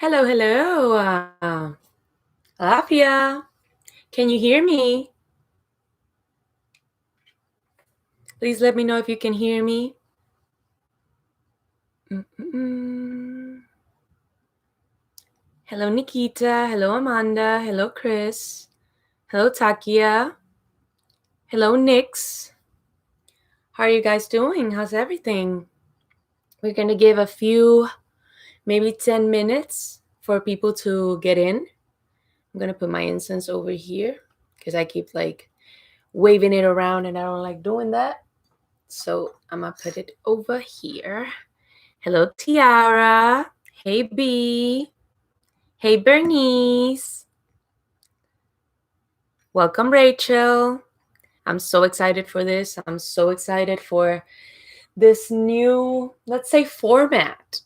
Hello, hello. Alafia, can you hear me? Please let me know if you can hear me. Hello, Nikita. Hello, Amanda. Hello, Chris. Hello, Takia. Hello, Nix. How are you guys doing? How's everything? We're going to give a few, maybe 10 minutes for people to get in. I'm going to put my incense over here because I keep waving it around and I don't like doing that. So I'm going to put it over here. Hello, Tiara. Hey, B. Hey, Bernice. Welcome, Rachel. I'm so excited for this. I'm so excited for this new, let's say, format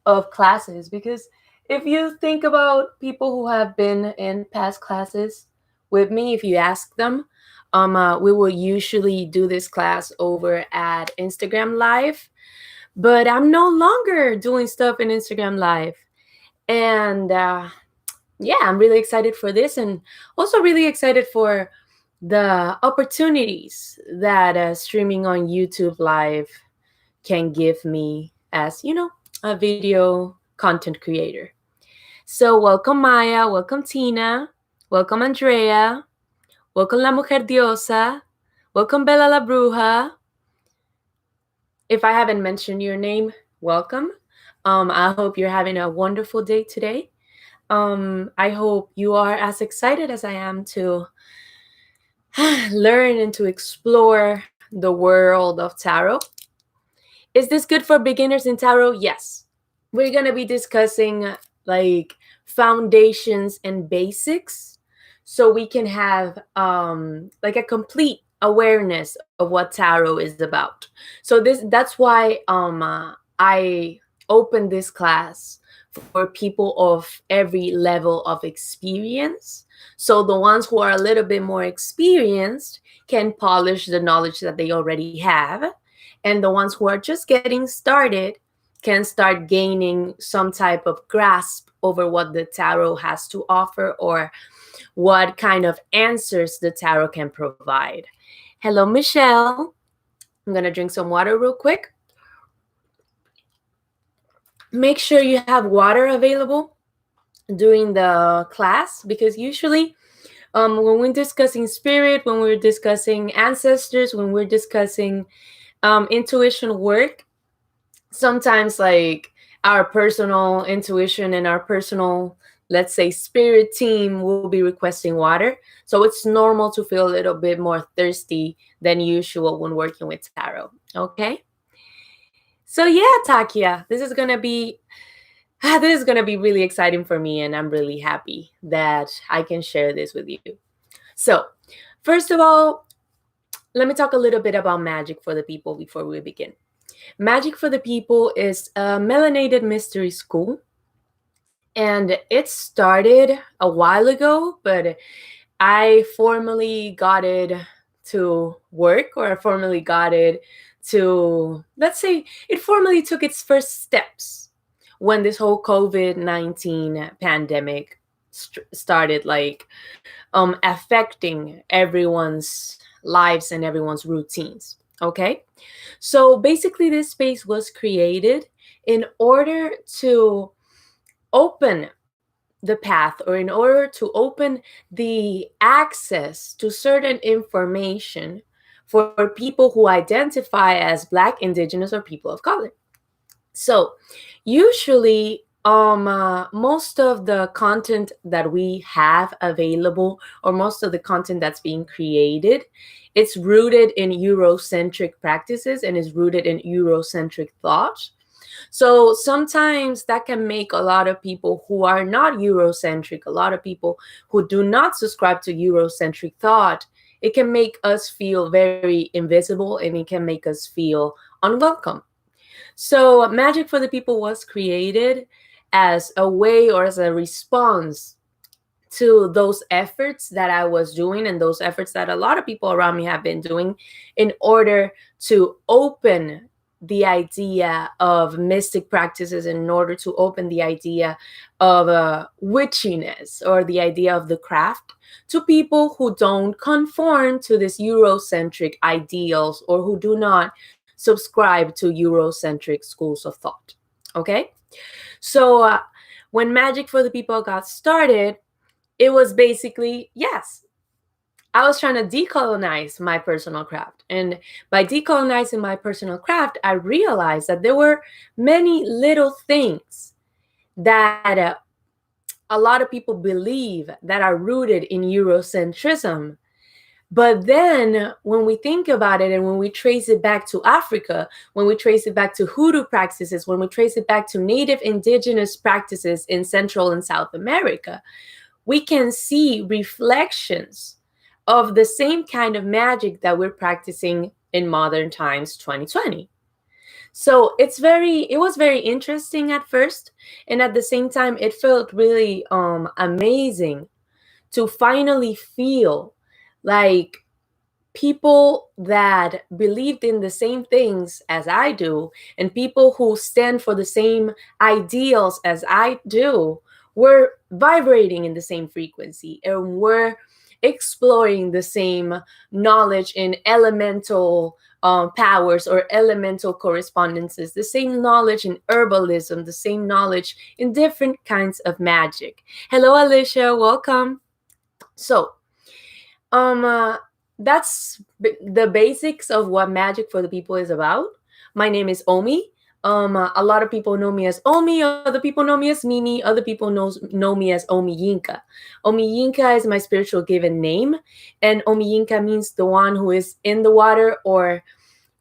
of classes. Because if you think about people who have been in past classes with me, if you ask them, we will usually do this class over at Instagram Live. But I'm no longer doing stuff in Instagram Live. And yeah, I'm really excited for this and also really excited for the opportunities that streaming on YouTube Live can give me as, a video content creator. So, welcome, Maya. Welcome, Tina. Welcome, Andrea. Welcome, La Mujer Diosa. Welcome, Bella la Bruja. If I haven't mentioned your name, welcome. I hope you're having a wonderful day today. I hope you are as excited as I am to learn and to explore the world of tarot. Is this good for beginners in tarot? Yes. We're going to be discussing foundations and basics so we can have a complete awareness of what tarot is about. So that's why I opened this class for people of every level of experience. So the ones who are a little bit more experienced can polish the knowledge that they already have. And the ones who are just getting started can start gaining some type of grasp over what the tarot has to offer or what kind of answers the tarot can provide. Hello, Michelle. I'm going to drink some water real quick. Make sure you have water available during the class because usually when we're discussing spirit, when we're discussing ancestors, when we're discussing intuition work, sometimes our personal intuition and our personal, let's say, spirit team will be requesting water. So it's normal to feel a little bit more thirsty than usual when working with tarot. Okay. So yeah, Takia, this is gonna be really exciting for me, and I'm really happy that I can share this with you. So, first of all, let me talk a little bit about magic for the people before we begin. Magic for the People is a melanated mystery school, and it started a while ago, but I formally got it to work, or I formally got it to, let's say, it formally took its first steps when this whole COVID-19 pandemic started affecting everyone's lives and everyone's routines. Okay. So basically, this space was created in order to open the path, or in order to open the access to certain information for people who identify as Black, Indigenous, or people of color. So usually most of the content that we have available, or most of the content that's being created, it's rooted in Eurocentric practices and is rooted in Eurocentric thought. So sometimes that can make a lot of people who are not Eurocentric, a lot of people who do not subscribe to Eurocentric thought, it can make us feel very invisible and it can make us feel unwelcome. So Magic for the People was created as a way, or as a response to those efforts that I was doing, and those efforts that a lot of people around me have been doing, in order to open the idea of mystic practices, in order to open the idea of witchiness, or the idea of the craft, to people who don't conform to this Eurocentric ideals, or who do not subscribe to Eurocentric schools of thought. Okay? So when Magic for the People got started, it was basically, yes, I was trying to decolonize my personal craft. And by decolonizing my personal craft, I realized that there were many little things that a lot of people believe that are rooted in Eurocentrism. But then when we think about it, and when we trace it back to Africa, when we trace it back to hoodoo practices, when we trace it back to native indigenous practices in Central and South America, we can see reflections of the same kind of magic that we're practicing in modern times, 2020. So it was very interesting at first, and at the same time it felt really amazing to finally feel like people that believed in the same things as I do, and people who stand for the same ideals as I do, were vibrating in the same frequency, and were exploring the same knowledge in elemental powers, or elemental correspondences, the same knowledge in herbalism, the same knowledge in different kinds of magic. Hello, Alicia, welcome. So, um, uh, that's the basics of what Magic for the People is about. My name is Omi. A lot of people know me as Omi. Other people know me as Mimi. Other people know me as Omiyinka. Omiyinka is my spiritual given name, and Omiyinka means the one who is in the water, or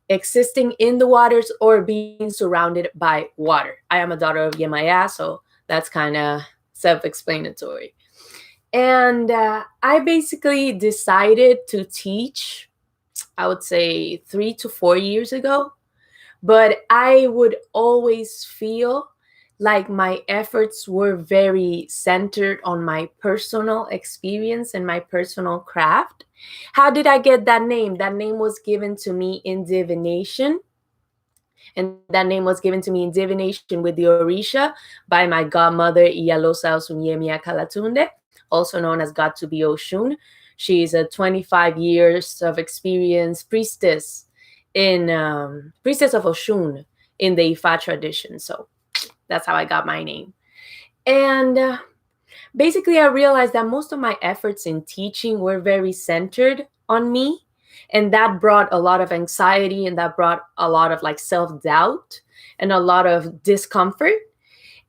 existing in the waters, or being surrounded by water. I am a daughter of Yemaya, so that's kind of self-explanatory. And I basically decided to teach, I would say 3 to 4 years ago. But I would always feel like my efforts were very centered on my personal experience and my personal craft. How did I get that name? That name was given to me in divination. And that name was given to me in divination with the Orisha by my godmother, Iyalosa Osunyemia Kalatunde, also known as God to be Oshun. She's a 25 years of experience priestess of Oshun in the Ifa tradition. So that's how I got my name. And basically, I realized that most of my efforts in teaching were very centered on me, and that brought a lot of anxiety, and that brought a lot of like self-doubt and a lot of discomfort.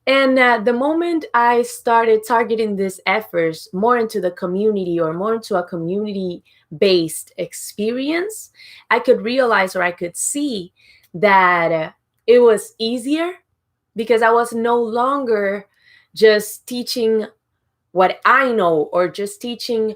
And the moment I started targeting these efforts more into the community, or more into a community based experience, I could realize, or I could see that it was easier, because I was no longer just teaching what I know, or just teaching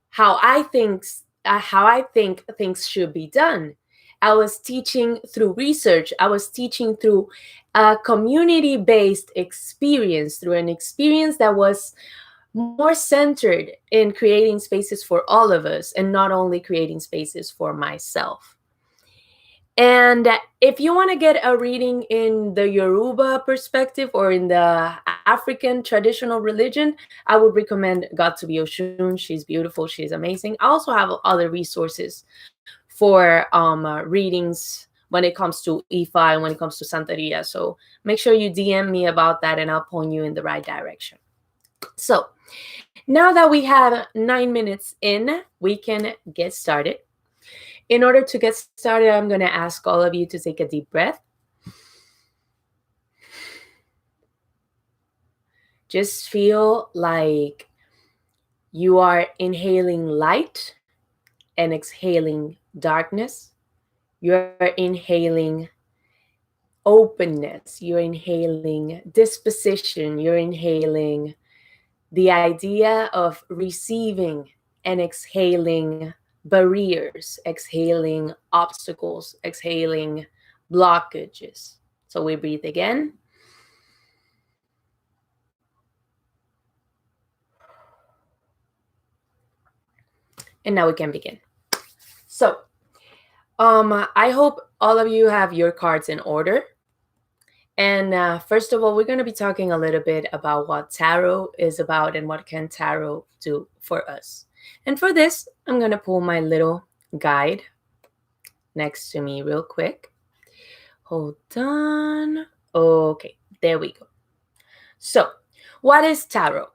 how I think things should be done. I was teaching through research. I was teaching through a community-based experience, through an experience that was more centered in creating spaces for all of us, and not only creating spaces for myself. And if you want to get a reading in the Yoruba perspective, or in the African traditional religion, I would recommend God to be Oshun. She's beautiful. She's amazing. I also have other resources for readings when it comes to Ifa and when it comes to Santeria. So make sure you DM me about that, and I'll point you in the right direction. So now that we have 9 minutes in, we can get started. In order to get started, I'm going to ask all of you to take a deep breath. Just feel like you are inhaling light and exhaling darkness. You're inhaling openness. You're inhaling disposition. You're inhaling the idea of receiving, and exhaling barriers, exhaling obstacles, exhaling blockages. So we breathe again. And now we can begin. So I hope all of you have your cards in order. And first of all, we're going to be talking a little bit about what tarot is about and what can tarot do for us. And for this, I'm going to pull my little guide next to me real quick. Hold on. Okay, there we go. So, what is tarot?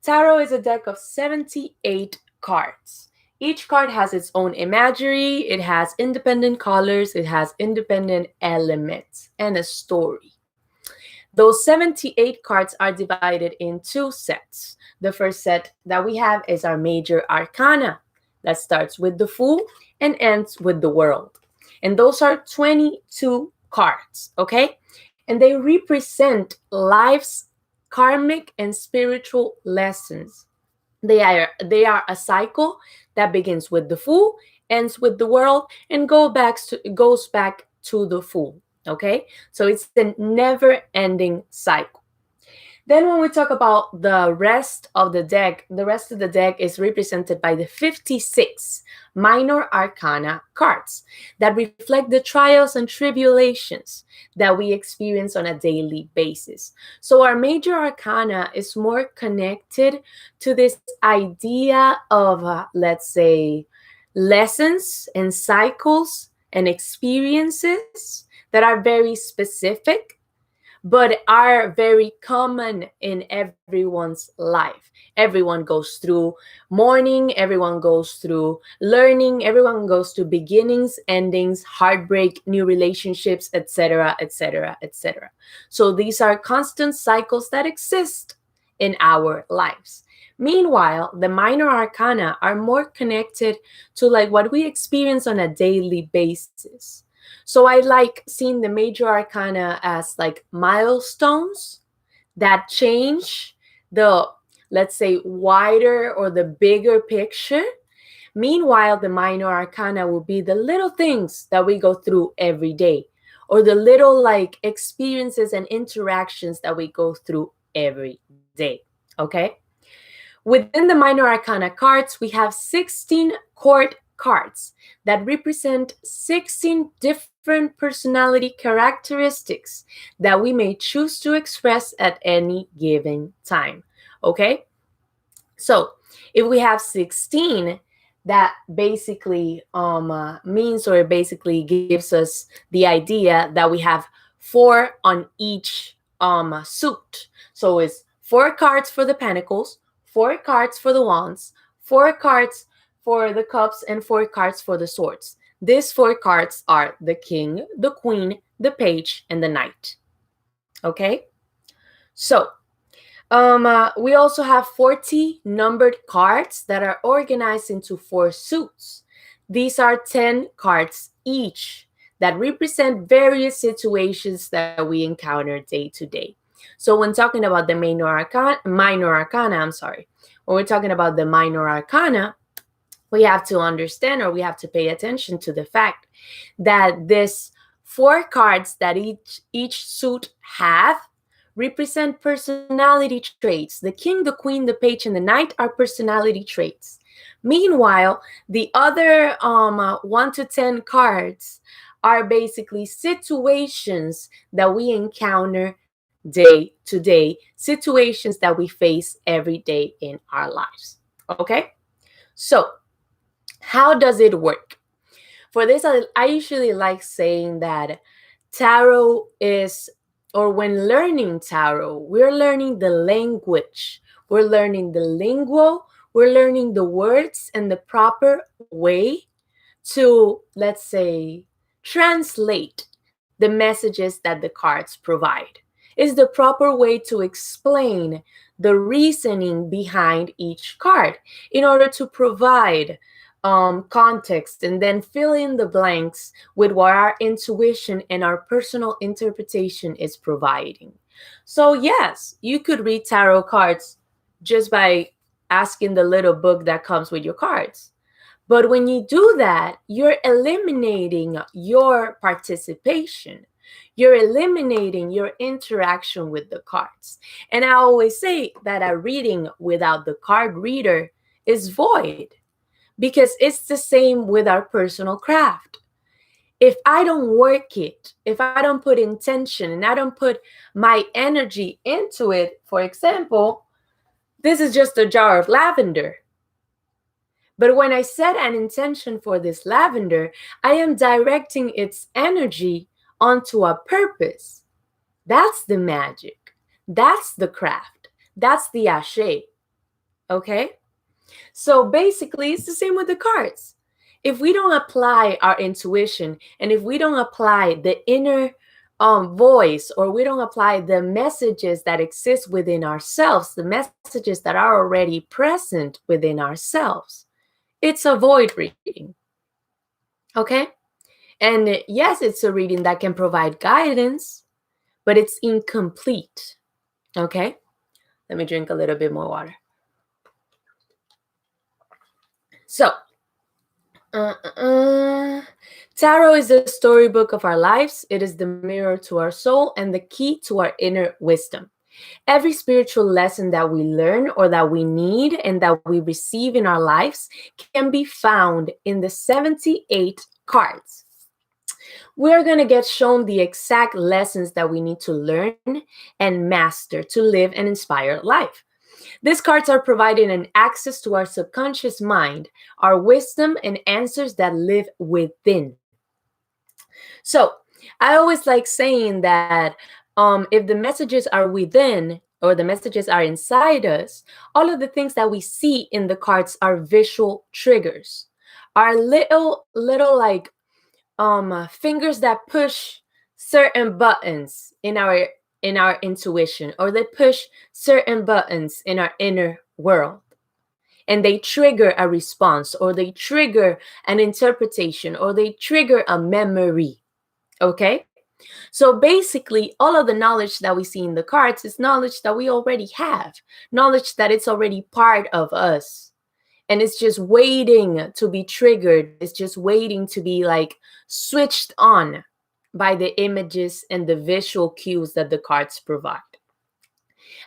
Tarot is a deck of 78 cards. Each card has its own imagery, it has independent colors, it has independent elements, and a story. Those 78 cards are divided in two sets. The first set that we have is our major arcana that starts with the Fool and ends with the World. And those are 22 cards, okay? And they represent life's karmic and spiritual lessons. They are a cycle that begins with the Fool, ends with the World, and goes back to the Fool. Okay, so it's a never-ending cycle. Then when we talk about the rest of the deck, the rest of the deck is represented by the 56 minor arcana cards that reflect the trials and tribulations that we experience on a daily basis. So our major arcana is more connected to this idea of, let's say, lessons and cycles and experiences that are very specific but are very common in everyone's life. Everyone goes through mourning, everyone goes through learning, everyone goes through beginnings, endings, heartbreak, new relationships, etc., etc., etc. So these are constant cycles that exist in our lives. Meanwhile, the minor arcana are more connected to like what we experience on a daily basis. So I like seeing the major arcana as like milestones that change the, let's say, wider or the bigger picture. Meanwhile, the minor arcana will be the little things that we go through every day, or the little like experiences and interactions that we go through every day. Okay? Within the minor arcana cards, we have 16 court cards that represent 16 different personality characteristics that we may choose to express at any given time. Okay? So, if we have 16, that basically means, or basically gives us the idea that we have 4 on each suit. So it's 4 cards for the Pentacles, 4 cards for the Wands, 4 cards for the Cups, and 4 cards for the Swords. These 4 cards are the King, the Queen, the Page, and the Knight. Okay? So, we also have 40 numbered cards that are organized into 4 suits. These are 10 cards each that represent various situations that we encounter day to day. So when talking about the minor arcana, when we're talking about the minor arcana, we have to understand, or we have to pay attention to the fact that this 4 cards that each suit have represent personality traits. The King, the Queen, the Page, and the Knight are personality traits. Meanwhile, the other 1 to 10 cards are basically situations that we encounter day to day, situations that we face every day in our lives. Okay? So, how does it work? For this, I usually like saying that tarot is, or when learning tarot, we're learning the language, we're learning the lingual, we're learning the words and the proper way to, let's say, translate the messages that the cards provide. Is the proper way to explain the reasoning behind each card in order to provide context and then fill in the blanks with what our intuition and our personal interpretation is providing. So, yes, you could read tarot cards just by asking the little book that comes with your cards. But when you do that, you're eliminating your participation. You're eliminating your interaction with the cards. And I always say that a reading without the card reader is void, because it's the same with our personal craft. if I don't work it, if I don't put intention and I don't put my energy into it, for example, this is just a jar of lavender. But when I set an intention for this lavender, I am directing its energy onto a purpose. That's the magic. That's the craft. That's the ashe. Okay? So basically, it's the same with the cards. If we don't apply our intuition and if we don't apply the inner voice, or we don't apply the messages that exist within ourselves, the messages that are already present within ourselves, it's a void reading. Okay? And yes, it's a reading that can provide guidance, but it's incomplete. Okay? Let me drink a little bit more water. So, tarot is the storybook of our lives. It is the mirror to our soul and the key to our inner wisdom. Every spiritual lesson that we learn or that we need and that we receive in our lives can be found in the 78 cards. We're going to get shown the exact lessons that we need to learn and master to live an inspired life. These cards are providing an access to our subconscious mind, our wisdom, and answers that live within. So I always like saying that if the messages are within or the messages are inside us, all of the things that we see in the cards are visual triggers, are little like fingers that push certain buttons in our intuition, or they push certain buttons in our inner world, and they trigger a response, or they trigger an interpretation, or they trigger a memory. Okay? So basically, all of the knowledge that we see in the cards is knowledge that we already have, knowledge that it's already part of us. And it's just waiting to be triggered. It's just waiting to be like switched on by the images and the visual cues that the cards provide.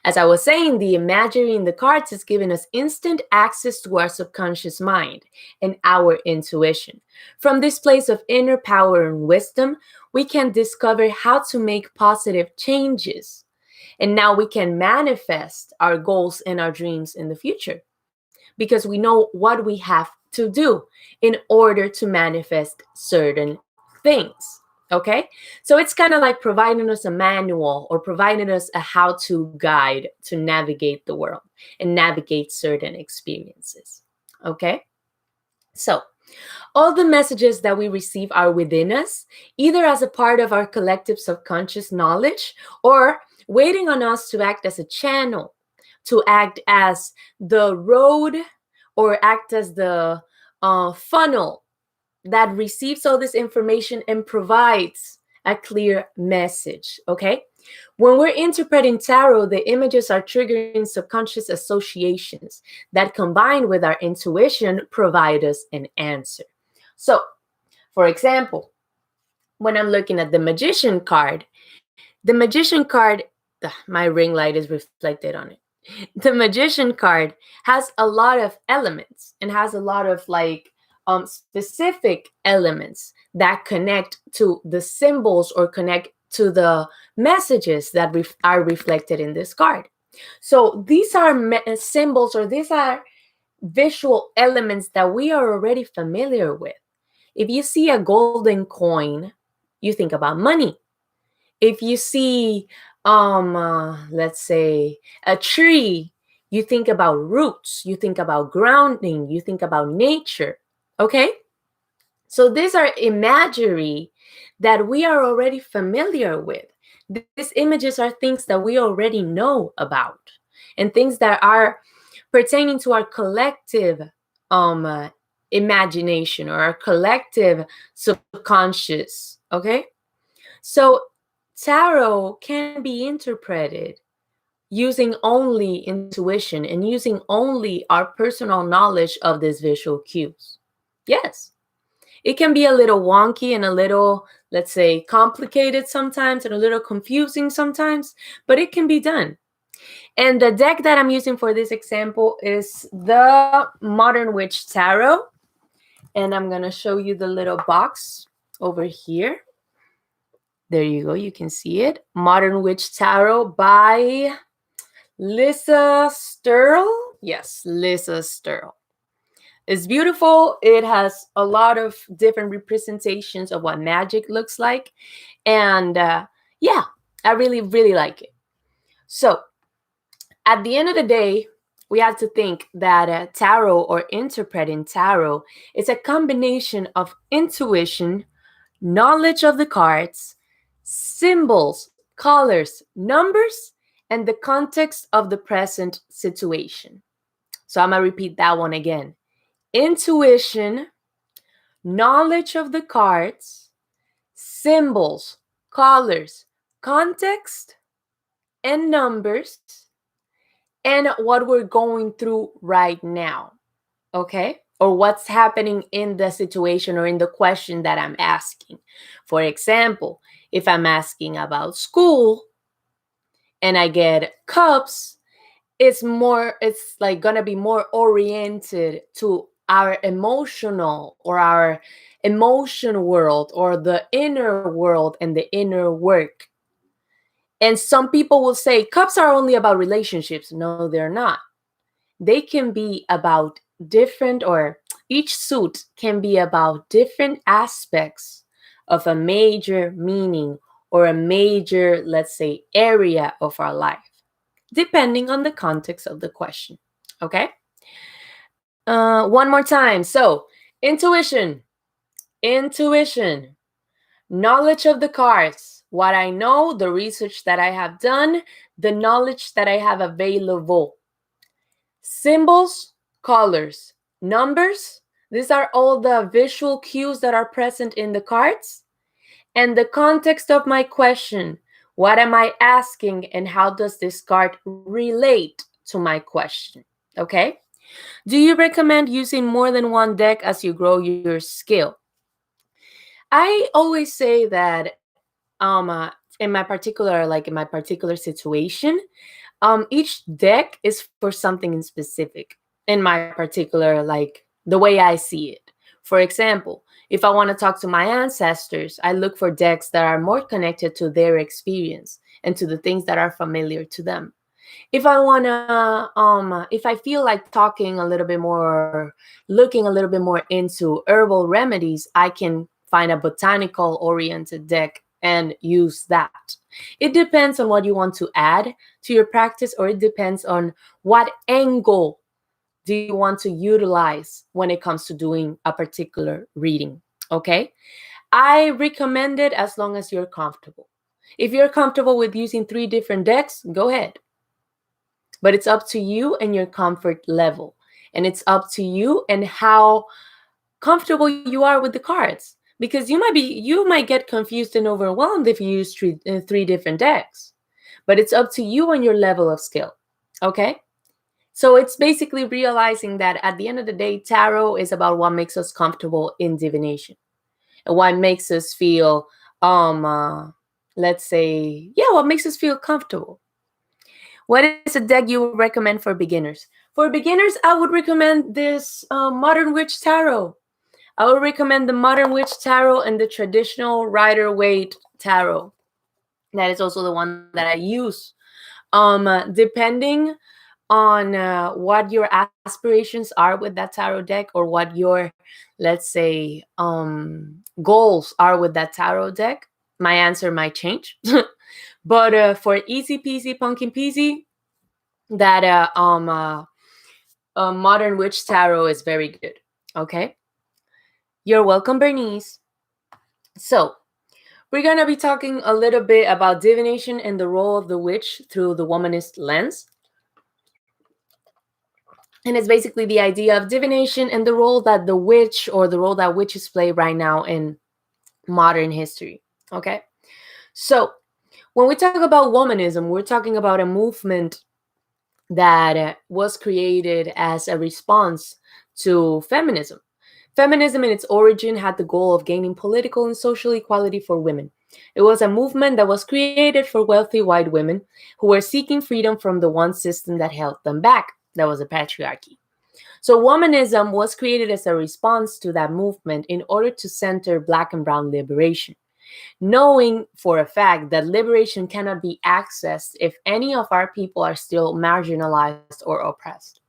As I was saying, the imagery in the cards is giving us instant access to our subconscious mind and our intuition. From this place of inner power and wisdom, we can discover how to make positive changes. And now we can manifest our goals and our dreams in the future, because we know what we have to do in order to manifest certain things. Okay? So it's kind of like providing us a manual or providing us a how-to guide to navigate the world and navigate certain experiences. Okay? So all the messages that we receive are within us, either as a part of our collective subconscious knowledge or waiting on us to act as a channel, to act as the road or act as the funnel that receives all this information and provides a clear message. Okay? When we're interpreting tarot, the images are triggering subconscious associations that, combined with our intuition, provide us an answer. So, for example, when I'm looking at the Magician card, my ring light is reflected on it. The Magician card has a lot of elements and has a lot of specific elements that connect to the symbols or connect to the messages that are reflected in this card. So these are symbols, or these are visual elements that we are already familiar with. If you see a golden coin, you think about money. If you see, let's say, a tree, you think about roots, you think about grounding, you think about nature. Okay? So these are imagery that we are already familiar with. These images are things that we already know about, and things that are pertaining to our collective imagination or our collective subconscious. Okay? So tarot can be interpreted using only intuition and using only our personal knowledge of these visual cues. Yes, it can be a little wonky and a little, let's say, complicated sometimes and a little confusing sometimes, but it can be done. And the deck that I'm using for this example is the Modern Witch Tarot. And I'm going to show you the little box over here. There you go. You can see it. Modern Witch Tarot by Lisa Sterl. Yes, Lisa Sterl. It's beautiful. It has a lot of different representations of what magic looks like. And yeah, I really, really like it. So at the end of the day, we have to think that tarot or interpreting tarot is a combination of intuition, knowledge of the cards, symbols, colors, numbers, and the context of the present situation. So I'm going to repeat that one again. Intuition, knowledge of the cards, symbols, colors, context, and numbers, and what we're going through right now, okay? Or what's happening in the situation or in the question that I'm asking. For example, if I'm asking about school and I get cups, it's like gonna be more oriented to our emotional or our emotion world or the inner world and the inner work. And some people will say cups are only about relationships. No, they're not. They can be about different, or each suit can be about different aspects of a major meaning or a major, let's say, area of our life, depending on the context of the question. Okay? One more time. So, intuition, intuition, knowledge of the cards, what I know, the research that I have done, the knowledge that I have available. Symbols, colors, numbers, these are all the visual cues that are present in the cards. And the context of my question, what am I asking and how does this card relate to my question? Okay? Do you recommend using more than one deck as you grow your skill? I always say that in my particular situation, each deck is for something in specific in my particular, like the way I see it. For example, if I want to talk to my ancestors, I look for decks that are more connected to their experience and to the things that are familiar to them. If I want to, if I feel like talking a little bit more, looking a little bit more into herbal remedies, I can find a botanical oriented deck and use that. It depends on what you want to add to your practice, or it depends on what angle do you want to utilize when it comes to doing a particular reading. Okay? I recommend it as long as you're comfortable. If you're comfortable with using 3 different decks, go ahead. But it's up to you and your comfort level. And it's up to you and how comfortable you are with the cards. Because you might get confused and overwhelmed if you use 3 different decks. But it's up to you and your level of skill. Okay? So it's basically realizing that at the end of the day, tarot is about what makes us comfortable in divination. And what makes us feel, let's say, what makes us feel comfortable. What is a deck you would recommend for beginners? For beginners, I would recommend this Modern Witch Tarot. I would recommend the Modern Witch Tarot and the traditional Rider-Waite Tarot. That is also the one that I use. Depending on what your aspirations are with that tarot deck, or what your, let's say, goals are with that tarot deck, my answer might change. But for easy peasy, pumpkin peasy, that Modern Witch Tarot is very good. Okay? You're welcome, Bernice. So, we're going to be talking a little bit about divination and the role of the witch through the womanist lens. And it's basically the idea of divination and the role that the witch, or the role that witches play right now in modern history. Okay? So, when we talk about womanism, we're talking about a movement that was created as a response to feminism. Feminism in its origin had the goal of gaining political and social equality for women. It was a movement that was created for wealthy white women who were seeking freedom from the one system that held them back. That was the patriarchy. So womanism was created as a response to that movement in order to center Black and brown liberation, knowing for a fact that liberation cannot be accessed if any of our people are still marginalized or oppressed.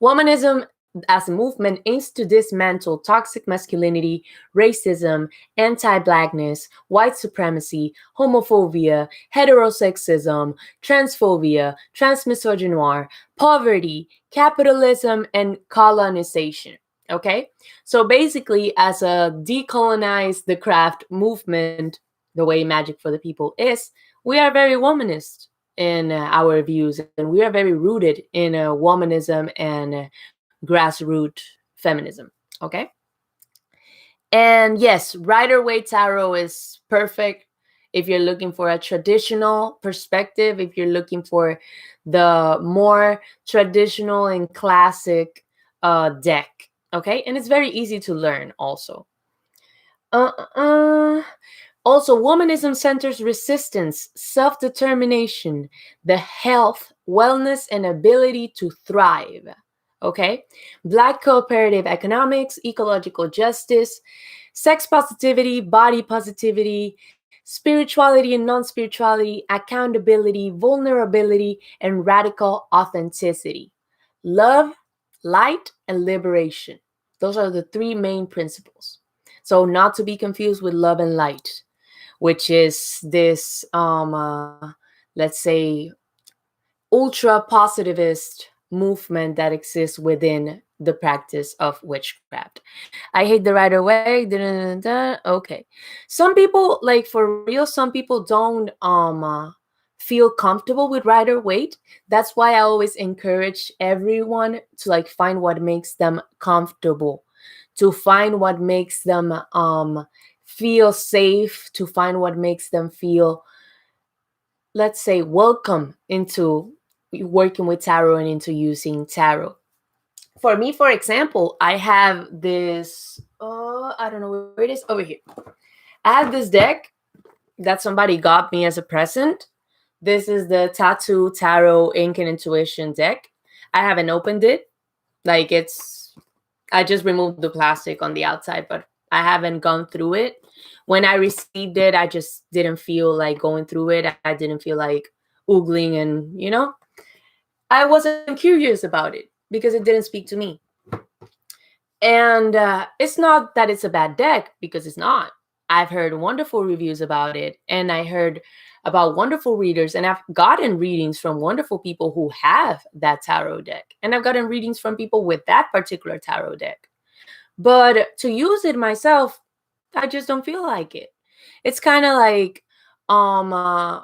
Womanism as a movement aims to dismantle toxic masculinity, racism, anti Blackness, white supremacy, homophobia, heterosexism, transphobia, transmisogynoir, poverty, capitalism, and colonization. Okay? So basically, as a decolonize the craft movement, the way Magic for the People is, we are very womanist in our views, and we are very rooted in womanism and grassroots feminism. Okay. And yes, Rider Waite Tarot is perfect if you're looking for a traditional perspective, if you're looking for the more traditional and classic deck. Okay. And it's very easy to learn also. Uh, uh, Also, womanism centers resistance, self determination, the health, wellness, and ability to thrive. Okay? Black cooperative economics, ecological justice, sex positivity, body positivity, spirituality and non spirituality, accountability, vulnerability, and radical authenticity. Love, light, and liberation. Those are the three main principles. So, not to be confused with love and light, which is this, let's say, ultra positivist movement that exists within the practice of witchcraft. I hate the right away. Okay. Some people, like for real, some people don't feel comfortable with Rider Waite. That's why I always encourage everyone to like find what makes them comfortable, to find what makes them feel safe, to find what makes them feel, let's say, welcome into working with tarot and into using tarot. For me, for example, I have this, I don't know where it is, over here. I have this deck that somebody got me as a present. This is the Tattoo Tarot Ink and Intuition deck. I haven't opened it. Like I just removed the plastic on the outside, but I haven't gone through it. When I received it, I just didn't feel like going through it. I didn't feel like oogling and, I wasn't curious about it because it didn't speak to me. And it's not that it's a bad deck, because it's not. I've heard wonderful reviews about it, and I heard about wonderful readers, and I've gotten readings from wonderful people who have that tarot deck, and I've gotten readings from people with that particular tarot deck. But to use it myself, I just don't feel like it. It's kind of like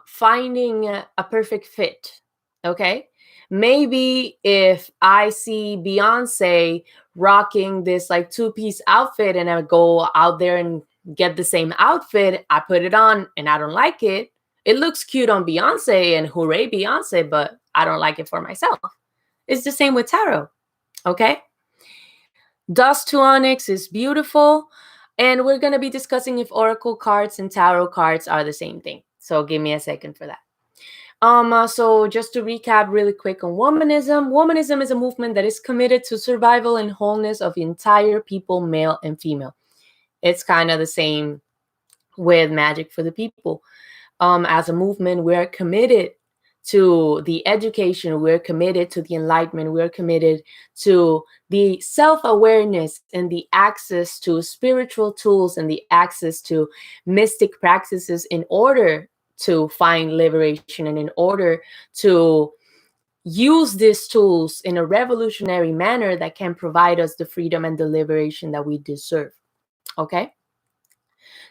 finding a perfect fit. Okay? Maybe if I see Beyonce rocking this like two-piece outfit and I go out there and get the same outfit, I put it on and I don't like it. It looks cute on Beyonce and hooray Beyonce, but I don't like it for myself. It's the same with tarot. Okay? Dust to Onyx is beautiful. And we're going to be discussing if oracle cards and tarot cards are the same thing. So give me a second for that. So just to recap really quick on womanism. Womanism is a movement that is committed to survival and wholeness of the entire people, male and female. It's kind of the same with Magic for the People. As a movement, we're committed to the education, we're committed to the enlightenment, we're committed to the self-awareness and the access to spiritual tools and the access to mystic practices in order to find liberation and in order to use these tools in a revolutionary manner that can provide us the freedom and the liberation that we deserve. Okay?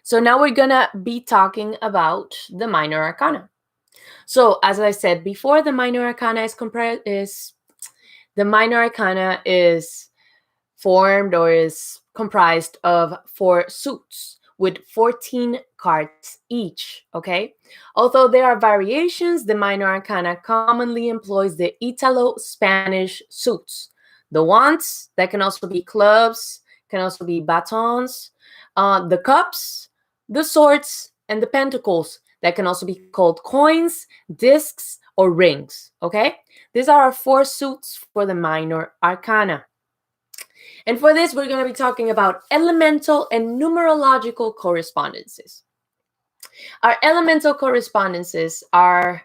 So now we're gonna be talking about the minor arcana. So as I said before, the minor arcana is formed or is comprised of 4 suits with 14 cards each. Okay, although there are variations, the minor arcana commonly employs the Italo-Spanish suits, the wands that can also be clubs, can also be batons, the cups, the swords, and the pentacles that can also be called coins, discs, or rings. Okay, these are our 4 suits for the minor arcana. And for this, we're going to be talking about elemental and numerological correspondences. Our elemental correspondences are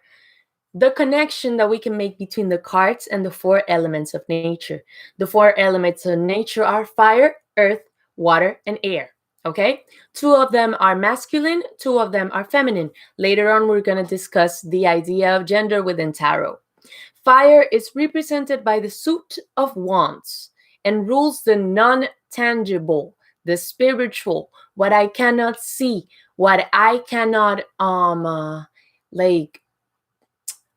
the connection that we can make between the cards and the four elements of nature. The four elements of nature are fire, earth, water, and air. Okay? Two of them are masculine, two of them are feminine. Later on, we're going to discuss the idea of gender within tarot. Fire is represented by the suit of wands and rules the non-tangible, the spiritual, what I cannot see, what I cannot like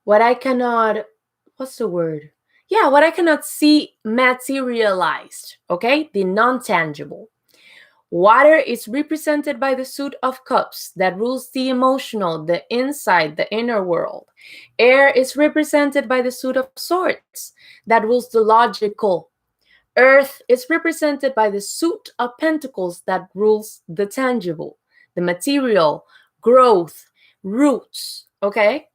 what I cannot, what's the word? Yeah, what I cannot see materialized, okay? The non-tangible. Water is represented by the suit of cups that rules the emotional, the inside, the inner world. Air is represented by the suit of swords that rules the logical. Earth is represented by the suit of pentacles that rules the tangible, the material, growth, roots, okay?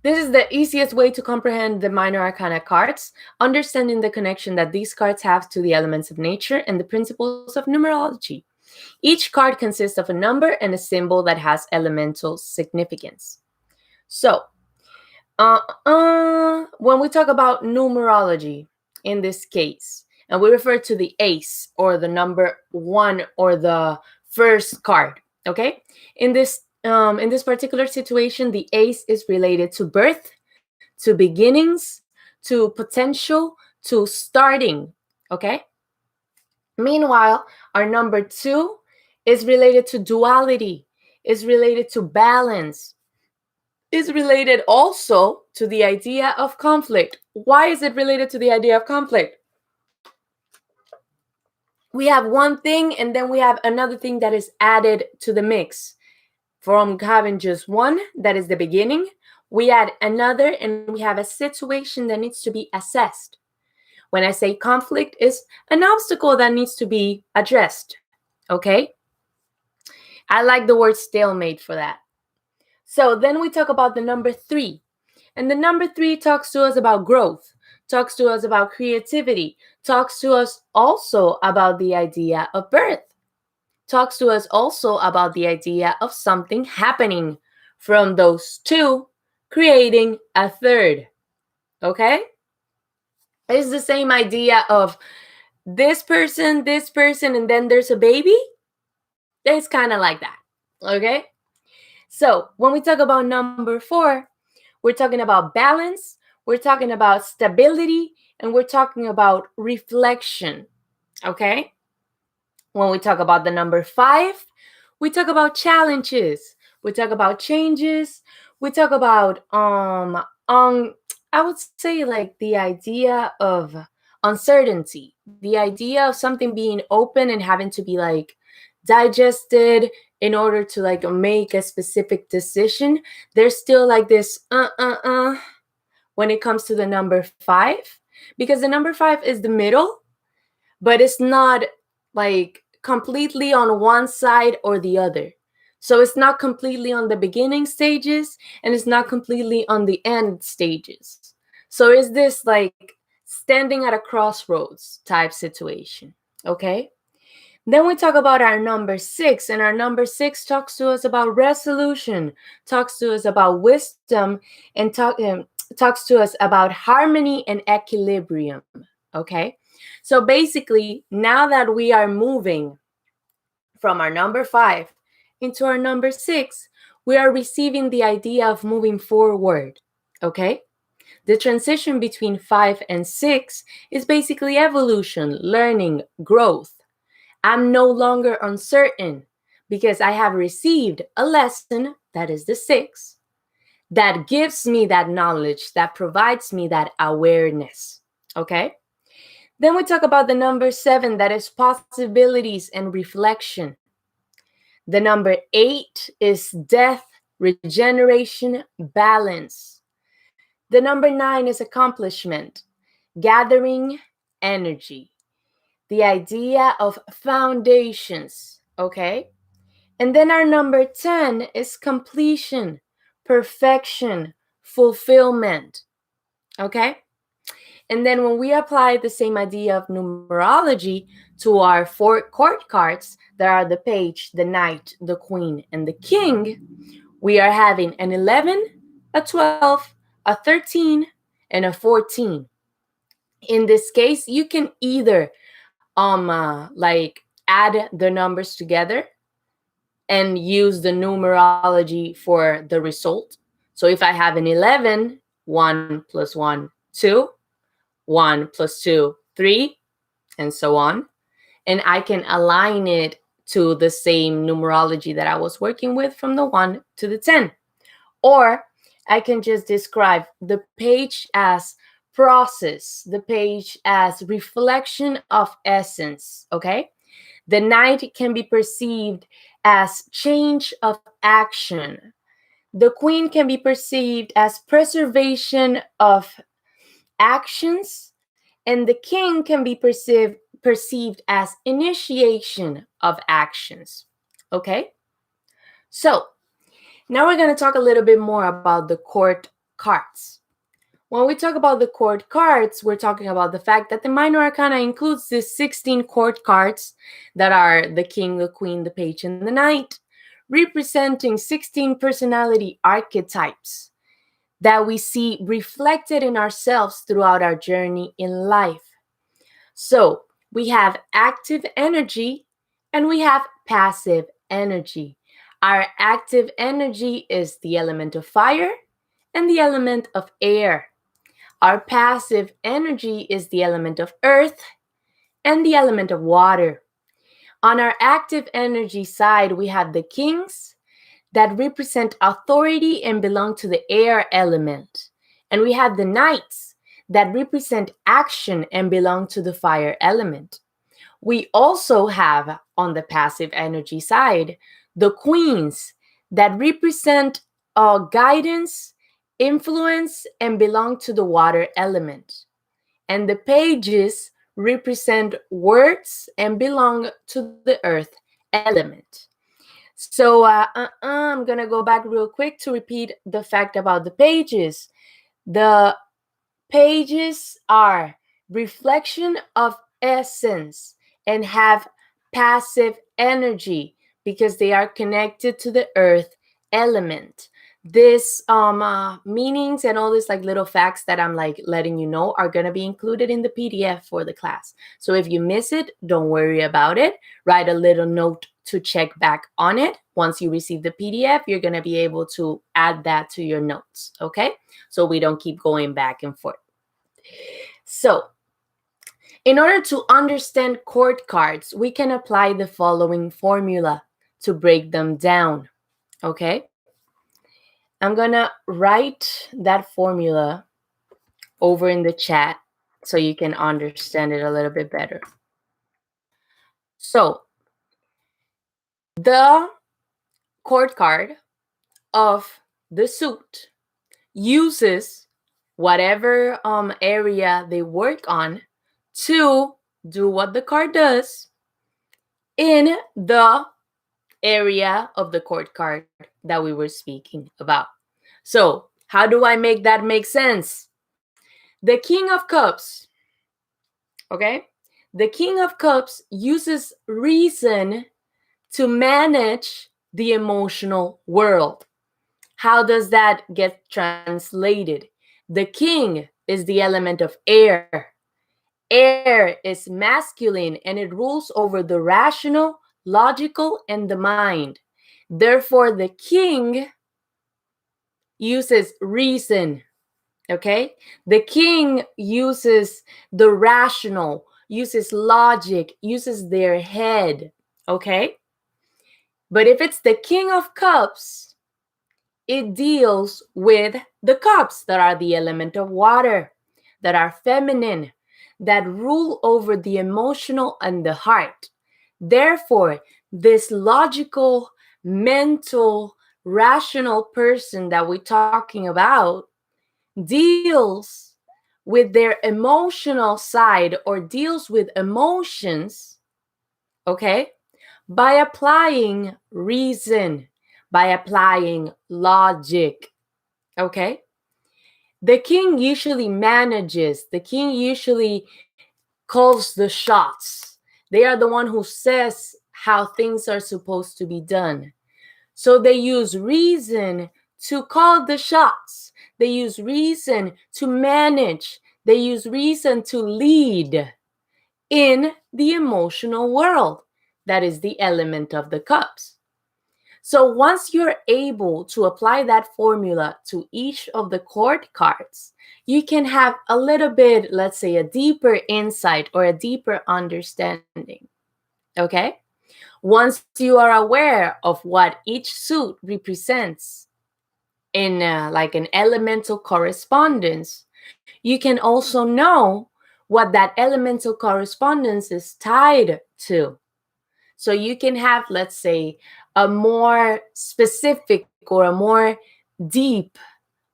This is the easiest way to comprehend the minor arcana cards, understanding the connection that these cards have to the elements of nature and the principles of numerology. Each card consists of a number and a symbol that has elemental significance. So, when we talk about numerology in this case, and we refer to the ace or the number one or the first card, okay? In this particular situation, the ace is related to birth, to beginnings, to potential, to starting, okay? Meanwhile, our number two is related to duality, is related to balance, is related also to the idea of conflict. Why is it related to the idea of conflict? We have one thing and then we have another thing that is added to the mix. From having just one, that is the beginning, we add another and we have a situation that needs to be assessed. When I say conflict, is an obstacle that needs to be addressed, okay? I like the word stalemate for that. So then we talk about the number three. And the number three talks to us about growth, talks to us about creativity, talks to us also about the idea of birth, talks to us also about the idea of something happening from those two, creating a third. Okay? It's the same idea of this person, and then there's a baby. It's kind of like that. Okay? So when we talk about number four, we're talking about balance, we're talking about stability, and we're talking about reflection. Okay? When we talk about the number five, we talk about challenges, we talk about changes, we talk about I would say like the idea of uncertainty, the idea of something being open and having to be like digested in order to like make a specific decision. There's still like this when it comes to the number five, because the number five is the middle, but it's not like completely on one side or the other. So it's not completely on the beginning stages and it's not completely on the end stages. So it's this like standing at a crossroads type situation. Okay. Then we talk about our number six, and our number six talks to us about resolution, talks to us about wisdom, and talks to us about harmony and equilibrium. Okay. So basically, now that we are moving from our number five into our number six, we are receiving the idea of moving forward. Okay. The transition between five and six is basically evolution, learning, growth. I'm no longer uncertain because I have received a lesson, that is the six, that gives me that knowledge, that provides me that awareness. Okay? Then we talk about the number seven, that is possibilities and reflection. The number eight is death, regeneration, balance. The number nine is accomplishment, gathering energy. The idea of foundations, okay? And then our number 10 is completion, perfection, fulfillment, okay? And then when we apply the same idea of numerology to our 4 court cards that are the page, the knight, the queen, and the king, we are having an 11, a 12, a 13, and a 14. In this case, you can either like add the numbers together and use the numerology for the result. So if I have an 11, 1 plus 1, 2, 1 plus 2, 3, and so on. And I can align it to the same numerology that I was working with from the 1 to the 10. Or I can just describe the page as process, the page as reflection of essence, okay? The knight can be perceived as change of action. The queen can be perceived as preservation of actions, and the king can be perceived as initiation of actions. Okay? So, now we're going to talk a little bit more about the court cards. When we talk about the court cards, we're talking about the fact that the minor arcana includes the 16 court cards that are the king, the queen, the page, and the knight, representing 16 personality archetypes that we see reflected in ourselves throughout our journey in life. So we have active energy and we have passive energy. Our active energy is the element of fire and the element of air. Our passive energy is the element of earth and the element of water. On our active energy side, we have the kings that represent authority and belong to the air element. And we have the knights that represent action and belong to the fire element. We also have, on the passive energy side, the queens that represent guidance, influence, and belong to the water element. And the pages represent words and belong to the earth element. So I'm going to go back real quick to repeat the fact about the pages. The pages are reflection of essence and have passive energy because they are connected to the earth element. This meanings and all these like little facts that I'm like letting you know are going to be included in the PDF for the class. So if you miss it, don't worry about it. Write a little note to check back on it. Once you receive the PDF, you're going to be able to add that to your notes, okay? So we don't keep going back and forth. So in order to understand court cards, we can apply the following formula to break them down, okay? I'm gonna write that formula over in the chat so you can understand it a little bit better. So the court card of the suit uses whatever area they work on to do what the card does in the area of the court card that we were speaking about. So how do I make that make sense? The King of Cups, okay? The King of Cups uses reason to manage the emotional world. How does that get translated? The king is the element of air. Air is masculine and it rules over the rational, logical, and the mind. Therefore, the king uses reason, okay? The king uses the rational, uses logic, uses their head, okay? But if it's the King of Cups, it deals with the cups that are the element of water, that are feminine, that rule over the emotional and the heart. Therefore, this logical, mental, rational person that we're talking about deals with their emotional side or deals with emotions, okay, by applying reason, by applying logic, okay? The king usually manages, the king usually calls the shots. They are the one who says how things are supposed to be done. So they use reason to call the shots. They use reason to manage. They use reason to lead in the emotional world. That is the element of the cups. So once you're able to apply that formula to each of the court cards, you can have a little bit, let's say, a deeper insight or a deeper understanding. Okay? Once you are aware of what each suit represents in like an elemental correspondence, you can also know what that elemental correspondence is tied to. So you can have, let's say, a more specific or a more deep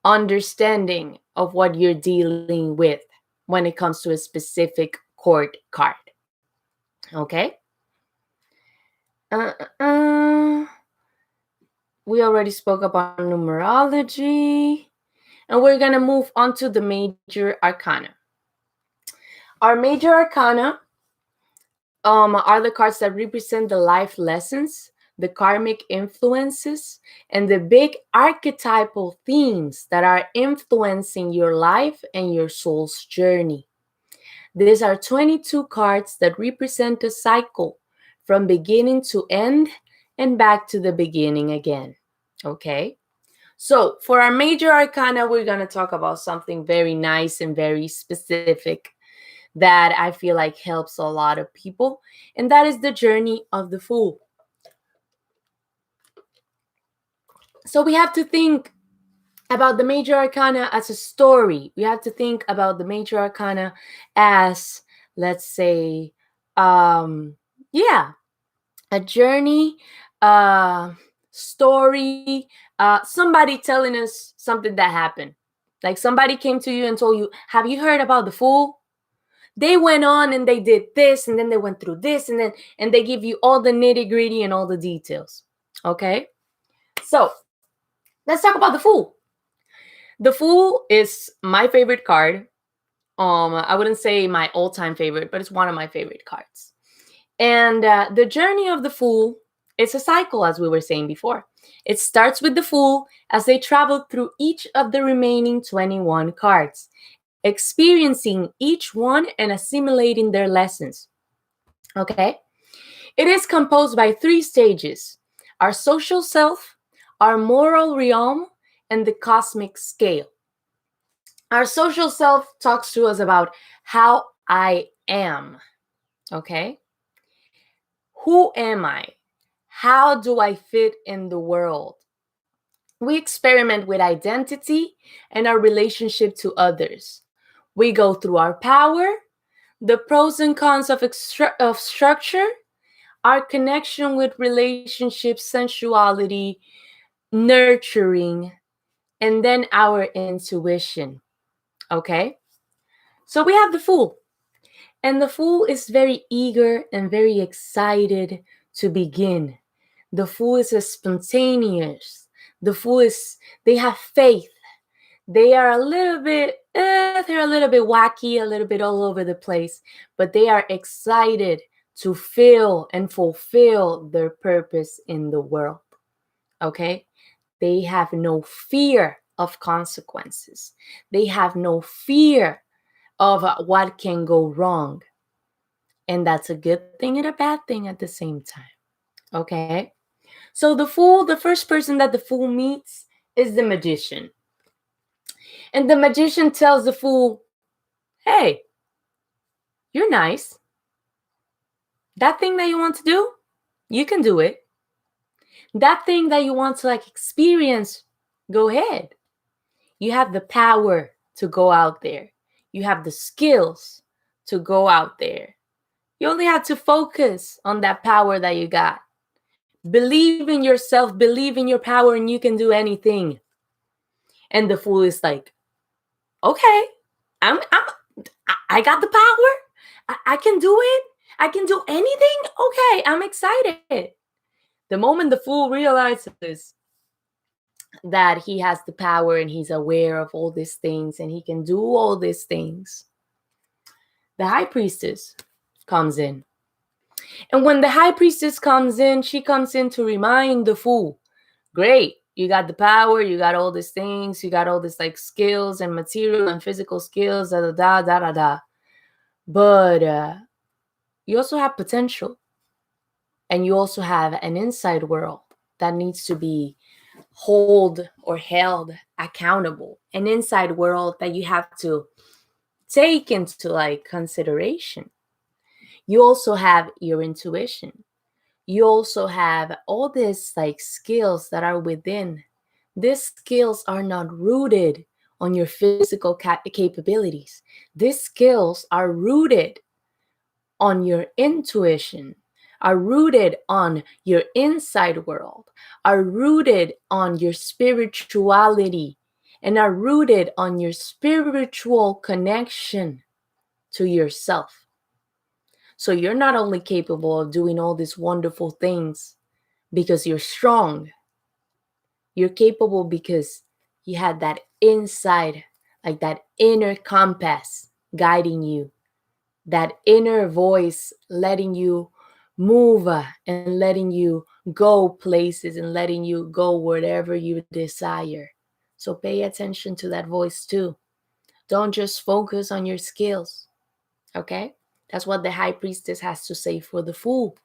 understanding of what you're dealing with when it comes to a specific court card. Okay? We already spoke about numerology. And we're going to move on to the major arcana. Our major arcana are the cards that represent the life lessons, the karmic influences, and the big archetypal themes that are influencing your life and your soul's journey. These are 22 cards that represent a cycle from beginning to end and back to the beginning again. Okay? So for our major arcana, we're going to talk about something very nice and very specific that I feel like helps a lot of people, and that is the journey of the Fool. So we have to think about the major arcana as a story. We have to think about the major arcana as, let's say, a journey, story, somebody telling us something that happened. Like somebody came to you and told you, have you heard about the Fool? They went on and they did this, and then they went through this, and they give you all the nitty-gritty and all the details. Okay? So let's talk about the Fool. The Fool is my favorite card. I wouldn't say my all-time favorite, but it's one of my favorite cards. And the journey of the Fool, it's a cycle, as we were saying before. It starts with the Fool as they travel through each of the remaining 21 cards, experiencing each one and assimilating their lessons. Okay? It is composed by 3 stages: our social self, our moral realm, and the cosmic scale. Our social self talks to us about how I am. Okay? Who am I? How do I fit in the world? We experiment with identity and our relationship to others. We go through our power, the pros and cons of structure, our connection with relationships, sensuality, nurturing, and then our intuition. Okay? So we have the Fool. And the Fool is very eager and very excited to begin. The Fool is spontaneous. The Fool is, they have faith. They are a little bit, they're a little bit wacky, a little bit all over the place, but they are excited to feel and fulfill their purpose in the world. Okay? They have no fear of consequences. They have no fear of what can go wrong. And that's a good thing and a bad thing at the same time. Okay? So the Fool, the first person that the Fool meets is the Magician. And the Magician tells the Fool, hey, you're nice. That thing that you want to do, you can do it. That thing that you want to like experience, go ahead. You have the power to go out there. You have the skills to go out there. You only have to focus on that power that you got. Believe in yourself, believe in your power, and you can do anything. And the Fool is like, okay, I got the power. I can do it. I can do anything. Okay, I'm excited. The moment the Fool realizes, that he has the power and he's aware of all these things and he can do all these things. The high priestess comes in. And when the high priestess comes in, she comes in to remind the fool, great, you got the power, you got all these things, you got all these like skills and material and physical skills, da da da da da da. But you also have potential. And you also have an inside world that needs to be held accountable. An inside world that you have to take into like consideration. You also have your intuition. You also have all these like skills that are within. These skills are not rooted on your physical capabilities. These skills are rooted on your intuition, are rooted on your inside world, are rooted on your spirituality, and are rooted on your spiritual connection to yourself. So you're not only capable of doing all these wonderful things because you're strong, you're capable because you had that inside, like that inner compass guiding you, that inner voice letting you move and letting you go places and letting you go wherever you desire. So pay attention to that voice too. Don't just focus on your skills, okay? That's what the high priestess has to say for the fool.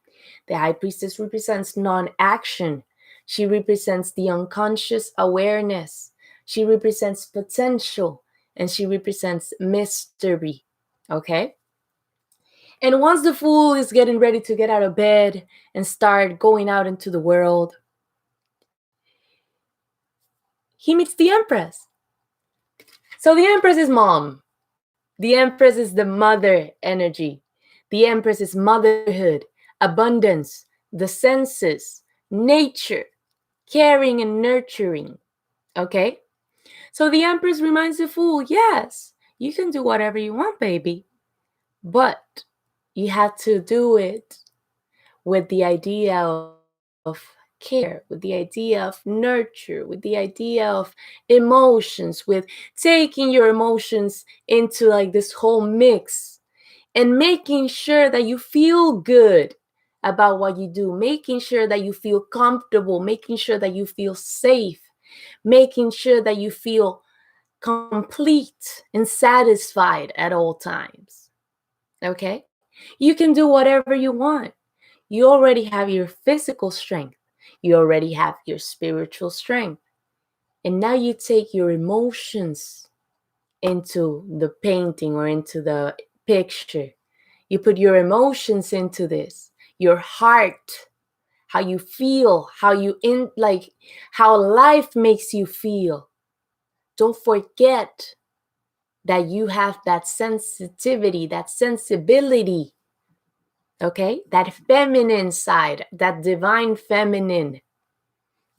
The high priestess represents non-action. She represents the unconscious awareness. She represents potential and she represents mystery, okay? And once the fool is getting ready to get out of bed and start going out into the world, he meets the Empress. So the Empress is mom. The Empress is the mother energy. The Empress is motherhood, abundance, the senses, nature, caring and nurturing. Okay? So the Empress reminds the fool, yes, you can do whatever you want, baby. But you have to do it with the idea of care, with the idea of nurture, with the idea of emotions, with taking your emotions into like this whole mix and making sure that you feel good about what you do, making sure that you feel comfortable, making sure that you feel safe, making sure that you feel complete and satisfied at all times. Okay? You can do whatever you want. You already have your physical strength. You already have your spiritual strength. And now you take your emotions into the painting or into the picture. You put your emotions into this, your heart, how you feel, how life makes you feel. Don't forget that you have that sensitivity, that sensibility. Okay? That feminine side, that divine feminine.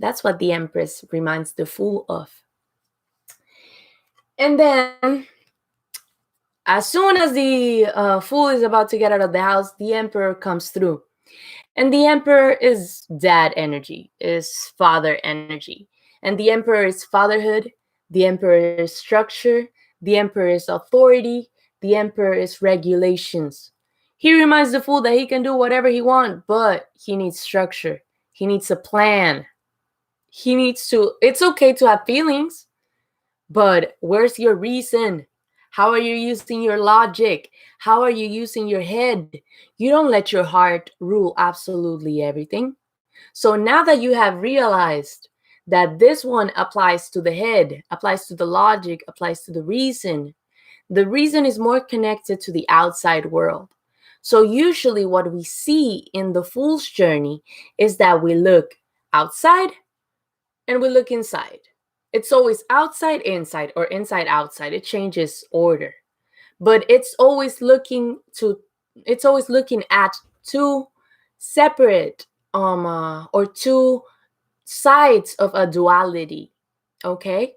That's what the Empress reminds the fool of. And then, as soon as the fool is about to get out of the house, the Emperor comes through. And the Emperor is dad energy, is father energy. And the Emperor is fatherhood, the Emperor is structure, the Emperor is authority, the Emperor is regulations. He reminds the fool that he can do whatever he wants, but he needs structure. He needs a plan. He needs to, it's okay to have feelings, but where's your reason? How are you using your logic? How are you using your head? You don't let your heart rule absolutely everything. So now that you have realized that this one applies to the head, applies to the logic, applies to the reason is more connected to the outside world. So usually what we see in the fool's journey is that we look outside and we look inside. It's always outside, inside, or inside, outside. It changes order. But it's always looking at two separate or two sides of a duality. Okay?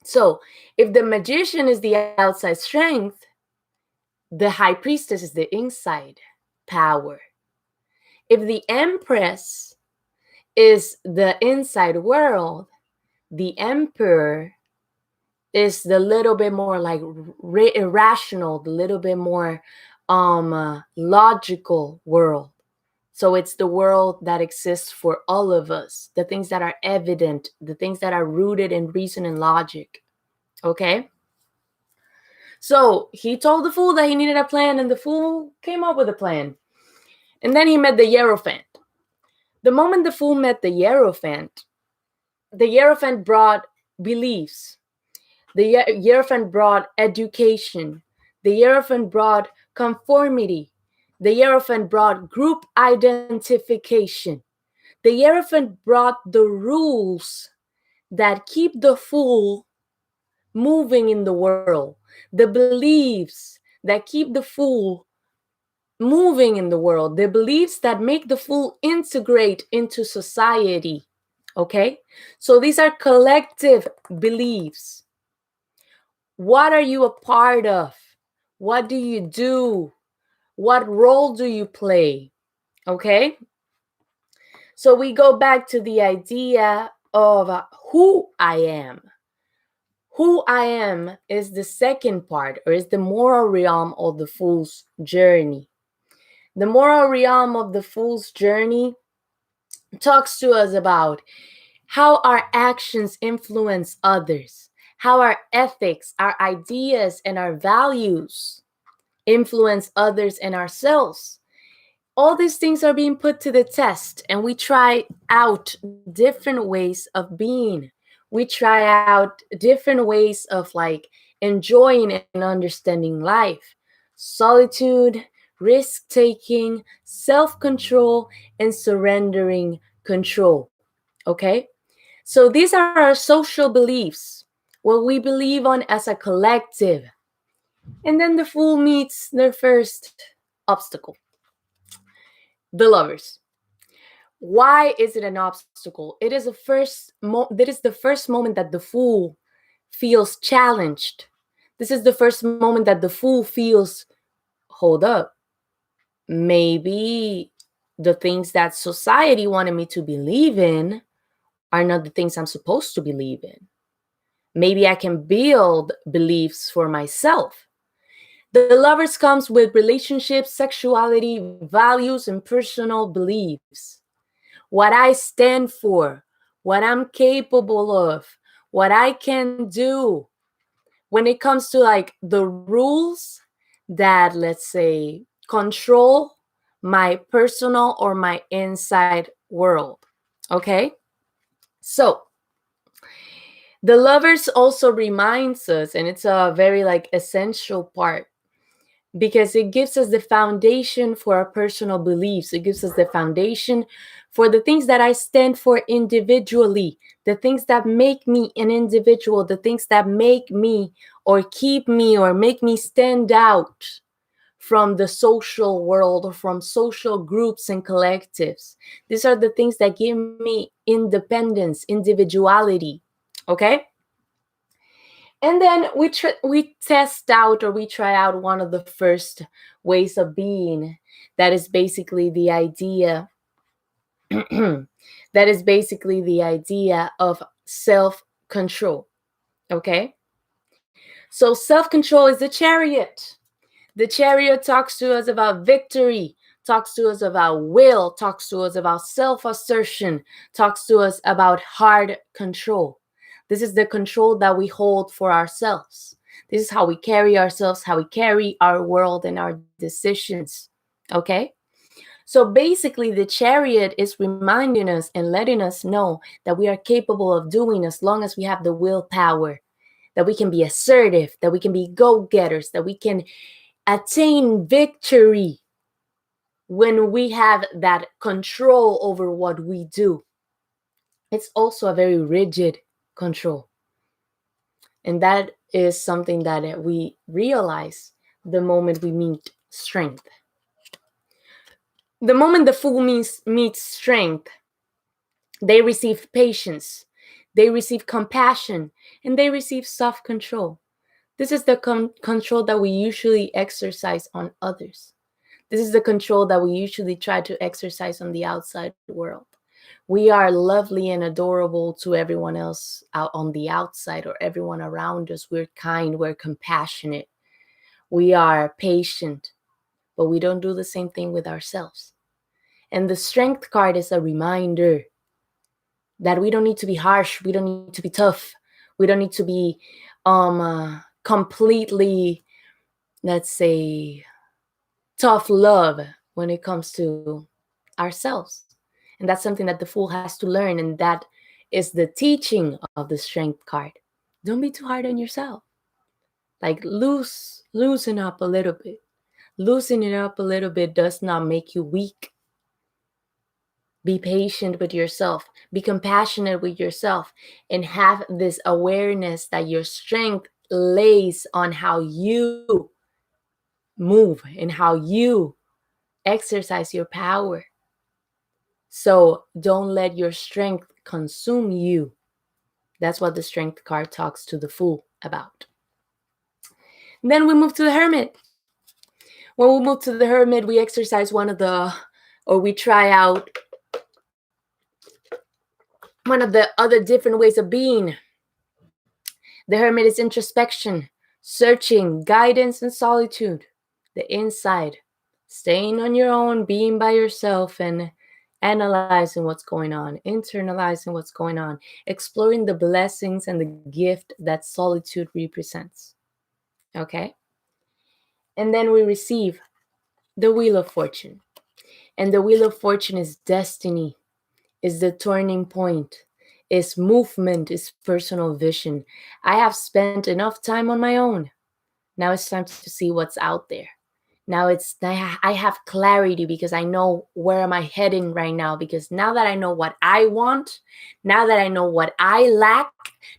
So if the magician is the outside strength, the high priestess is the inside power. If the empress is the inside world, The emperor is the little bit more like irrational, the little bit more logical world. So it's the world that exists for all of us, the things that are evident, the things that are rooted in reason and logic. Okay? So he told the fool that he needed a plan, and the fool came up with a plan. And then he met the Hierophant. The moment the fool met the Hierophant brought beliefs. The Hierophant brought education. The Hierophant brought conformity. The Hierophant brought group identification. The Hierophant brought the rules that keep the fool moving in the world, the beliefs that keep the fool moving in the world, the beliefs that make the fool integrate into society. Okay? So these are collective beliefs. What are you a part of? What do you do? What role do you play? Okay? So we go back to the idea of who I am. Who I am is the second part, or is the moral realm of the fool's journey. The moral realm of the fool's journey talks to us about how our actions influence others, how our ethics, our ideas, and our values influence others and ourselves. All these things are being put to the test, and we try out different ways of being. We try out different ways of like enjoying and understanding life. Solitude, risk taking, self control, and surrendering control. Okay? So these are our social beliefs, what we believe on as a collective. And then the fool meets their first obstacle, the lovers. Why is it an obstacle? It is that is the first moment that the fool feels challenged. This is the first moment that the fool feels, hold up, maybe the things that society wanted me to believe in are not the things I'm supposed to believe in. Maybe I can build beliefs for myself. The lovers comes with relationships, sexuality, values, and personal beliefs. What I stand for, what I'm capable of, what I can do. When it comes to like the rules that, let's say, control my personal or my inside world. Okay? So, the lovers also reminds us, and it's a very like essential part, because it gives us the foundation for our personal beliefs. It gives us the foundation for the things that I stand for individually, the things that make me an individual, the things that make me or keep me or make me stand out from the social world or from social groups and collectives. These are the things that give me independence, individuality. Okay? And then we test out, or we try out one of the first ways of being, that is basically the idea that is basically the idea of self-control. Okay? So self-control is the chariot. The chariot talks to us about victory, talks to us about will, talks to us about self-assertion, talks to us about hard control. This is the control that we hold for ourselves. This is how we carry ourselves, how we carry our world and our decisions. Okay? So basically, the chariot is reminding us and letting us know that we are capable of doing as long as we have the willpower, that we can be assertive, that we can be go-getters, that we can attain victory when we have that control over what we do. It's also a very rigid control. And that is something that we realize the moment we meet strength. The moment the fool meets strength, they receive patience, they receive compassion, and they receive self-control. This is the control that we usually exercise on others. This is the control that we usually try to exercise on the outside world. We are lovely and adorable to everyone else out on the outside or everyone around us. We're kind, we're compassionate, we are patient, but we don't do the same thing with ourselves. And the Strength card is a reminder that we don't need to be harsh, we don't need to be tough, we don't need to be completely, let's say, tough love when it comes to ourselves. And that's something that the Fool has to learn, and that is the teaching of the Strength card. Don't be too hard on yourself. Like, loosen up a little bit. Loosening it up a little bit does not make you weak. Be patient with yourself, be compassionate with yourself, and have this awareness that your strength lays on how you move and how you exercise your power. So don't let your strength consume you. That's what the Strength card talks to the Fool about. Then we move to the Hermit. When we move to the Hermit, we exercise we try out one of the other different ways of being. The Hermit is introspection, searching, guidance, and solitude. The inside, staying on your own, being by yourself, and analyzing what's going on, internalizing what's going on, exploring the blessings and the gift that solitude represents. Okay? And then we receive the Wheel of Fortune. And the Wheel of Fortune is destiny, is the turning point, is movement, is personal vision. I have spent enough time on my own. Now it's time to see what's out there. Now I have clarity because I know where am I heading right now. Because now that I know what I want, now that I know what I lack,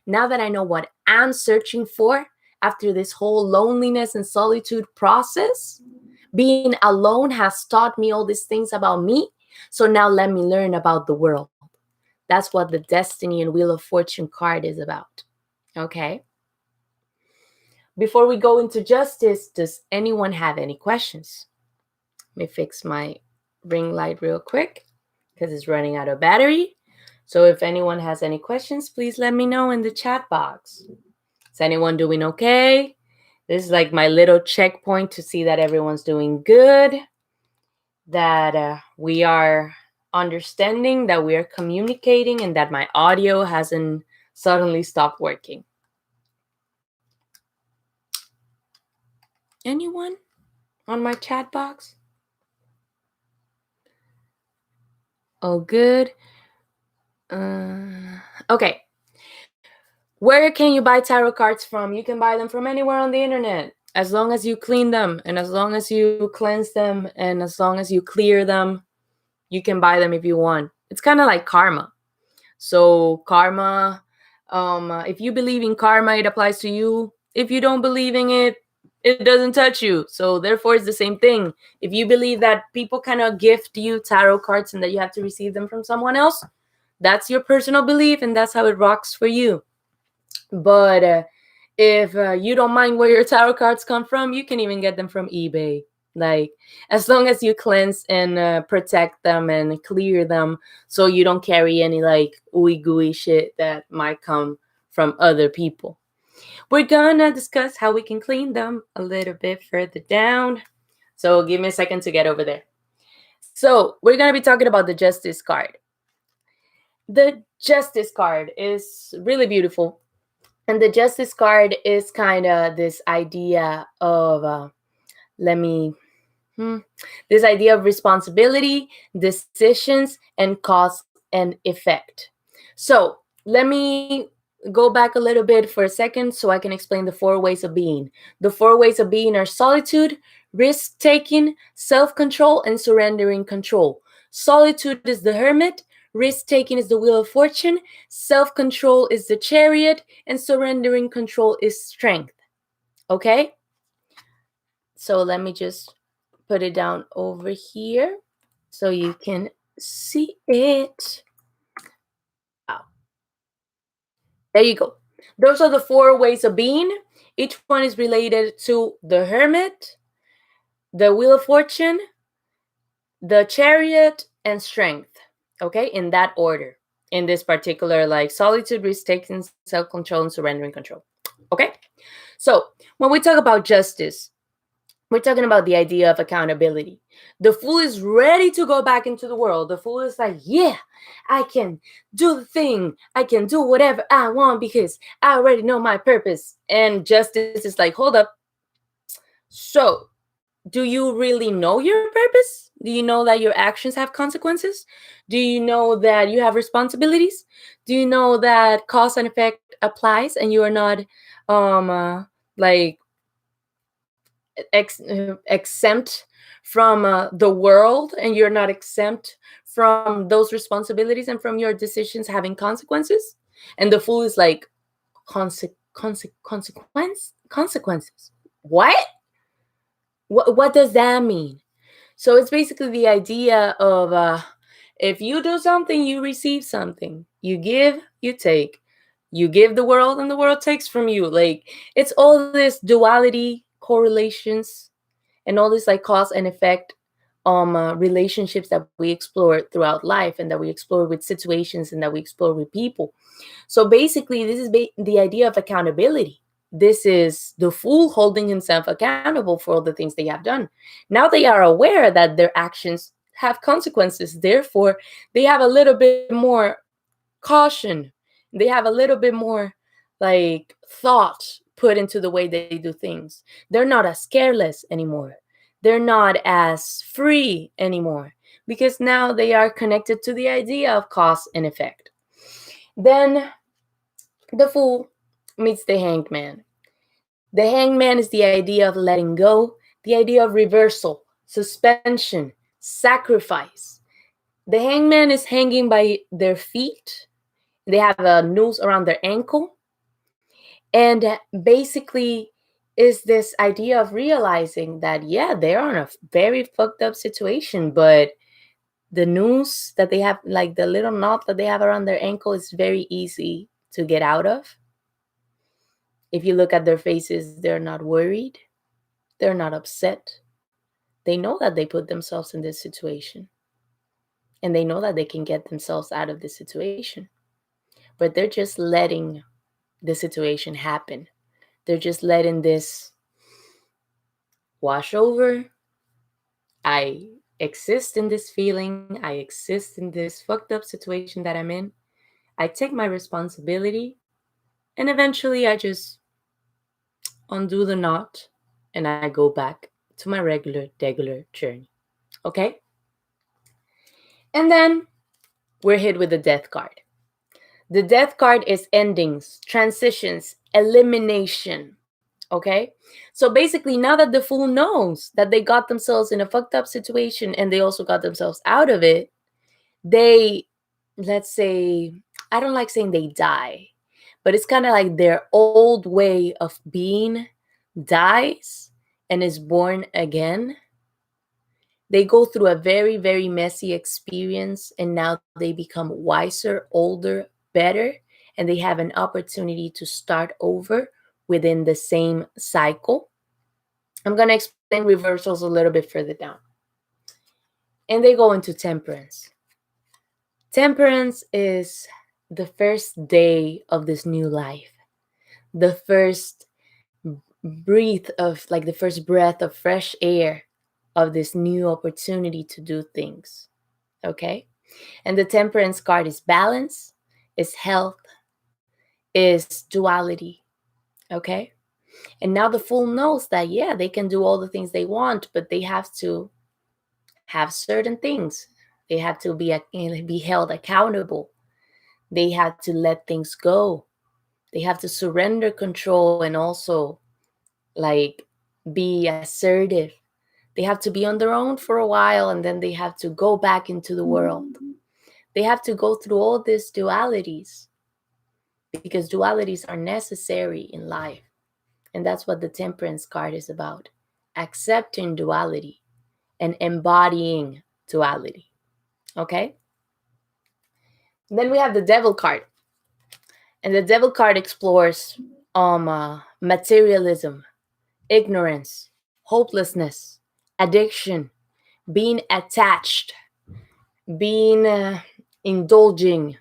now that I know what I'm searching for after this whole loneliness and solitude process, being alone has taught me all these things about me. So now let me learn about the world. That's what the Destiny and Wheel of Fortune card is about. Okay? Before we go into Justice, does anyone have any questions? Let me fix my ring light real quick because it's running out of battery. So if anyone has any questions, please let me know in the chat box. Is anyone doing okay? This is like my little checkpoint to see that everyone's doing good, that we are understanding, that we are communicating, and that my audio hasn't suddenly stopped working. Anyone on my chat box? Oh, good. Okay. Where can you buy tarot cards from? You can buy them from anywhere on the internet. As long as you clean them, and as long as you cleanse them, and as long as you clear them, you can buy them if you want. It's kind of like karma. So karma, if you believe in karma, it applies to you. If you don't believe in it, it doesn't touch you. So therefore, it's the same thing. If you believe that people cannot gift you tarot cards and that you have to receive them from someone else, that's your personal belief, and that's how it rocks for you. But if you don't mind where your tarot cards come from, you can even get them from eBay. Like, as long as you cleanse and protect them and clear them so you don't carry any like ooey gooey shit that might come from other people. We're gonna discuss how we can clean them a little bit further down. So give me a second to get over there. So we're gonna be talking about the Justice card. The Justice card is really beautiful. And the Justice card is kind of this idea of, this idea of responsibility, decisions, and cause and effect. So let me go back a little bit for a second so I can explain the 4 ways of being. The 4 ways of being are solitude, risk-taking, self-control, and surrendering control. Solitude is the Hermit, risk-taking is the Wheel of Fortune, self-control is the Chariot, and surrendering control is Strength. Okay? So let me just put it down over here so you can see it. Oh. There you go. Those are the 4 ways of being. Each one is related to the Hermit, the Wheel of Fortune, the Chariot, and Strength. Okay, in that order, in this particular, like solitude, risk taking, self control, and surrendering control. Okay, so when we talk about justice, we're talking about the idea of accountability. The fool is ready to go back into the world. The fool is like, yeah, I can do the thing. I can do whatever I want because I already know my purpose. And justice is like, hold up. So, do you really know your purpose? Do you know that your actions have consequences? Do you know that you have responsibilities? Do you know that cause and effect applies and you are not like exempt from the world, and you're not exempt from those responsibilities and from your decisions having consequences? And the fool is like, consequences? What does that mean? So it's basically the idea of if you do something, you receive something. You give, you take. You give the world, and the world takes from you. Like, it's all this duality, correlations, and all this like cause and effect relationships that we explore throughout life, and that we explore with situations, and that we explore with people. So basically, this is the idea of accountability. This is the fool holding himself accountable for all the things they have done. Now they are aware that their actions have consequences. Therefore, they have a little bit more caution. They have a little bit more like thought put into the way they do things. They're not as careless anymore. They're not as free anymore because now they are connected to the idea of cause and effect. Then the fool meets the hanged man. The hanged man is the idea of letting go, the idea of reversal, suspension, sacrifice. The hanged man is hanging by their feet. They have a noose around their ankle. And basically, is this idea of realizing that, yeah, they're in a very fucked up situation, but the noose that they have, like the little knot that they have around their ankle, is very easy to get out of. If you look at their faces, they're not worried, they're not upset. They know that they put themselves in this situation, and they know that they can get themselves out of this situation, but they're just letting the situation happen. They're just letting this wash over. I exist in this feeling. I exist in this fucked up situation that I'm in. I take my responsibility, and eventually I just undo the knot and I go back to my regular journey. Okay? And then we're hit with the death card. The death card is endings, transitions, elimination. Okay? So basically, now that the fool knows that they got themselves in a fucked up situation and they also got themselves out of it, they, let's say, I don't like saying they die, but it's kind of like their old way of being dies and is born again. They go through a very messy experience, and now they become wiser, older, better, and they have an opportunity to start over within the same cycle. I'm going to explain reversals a little bit further down. And they go into temperance. Temperance is the first day of this new life, the first breath of, like, the first breath of fresh air of this new opportunity to do things. Okay? And the temperance card is balance, is health, is duality. Okay? And now the fool knows that, yeah, they can do all the things they want, but they have to have certain things. They have to be held accountable. They have to let things go. They have to surrender control and also, like, be assertive. They have to be on their own for a while, and then they have to go back into the world. They have to go through all these dualities because dualities are necessary in life. And that's what the temperance card is about: accepting duality and embodying duality. Okay? Then we have the devil card. And the devil card explores materialism, ignorance, hopelessness, addiction, being attached, being indulging.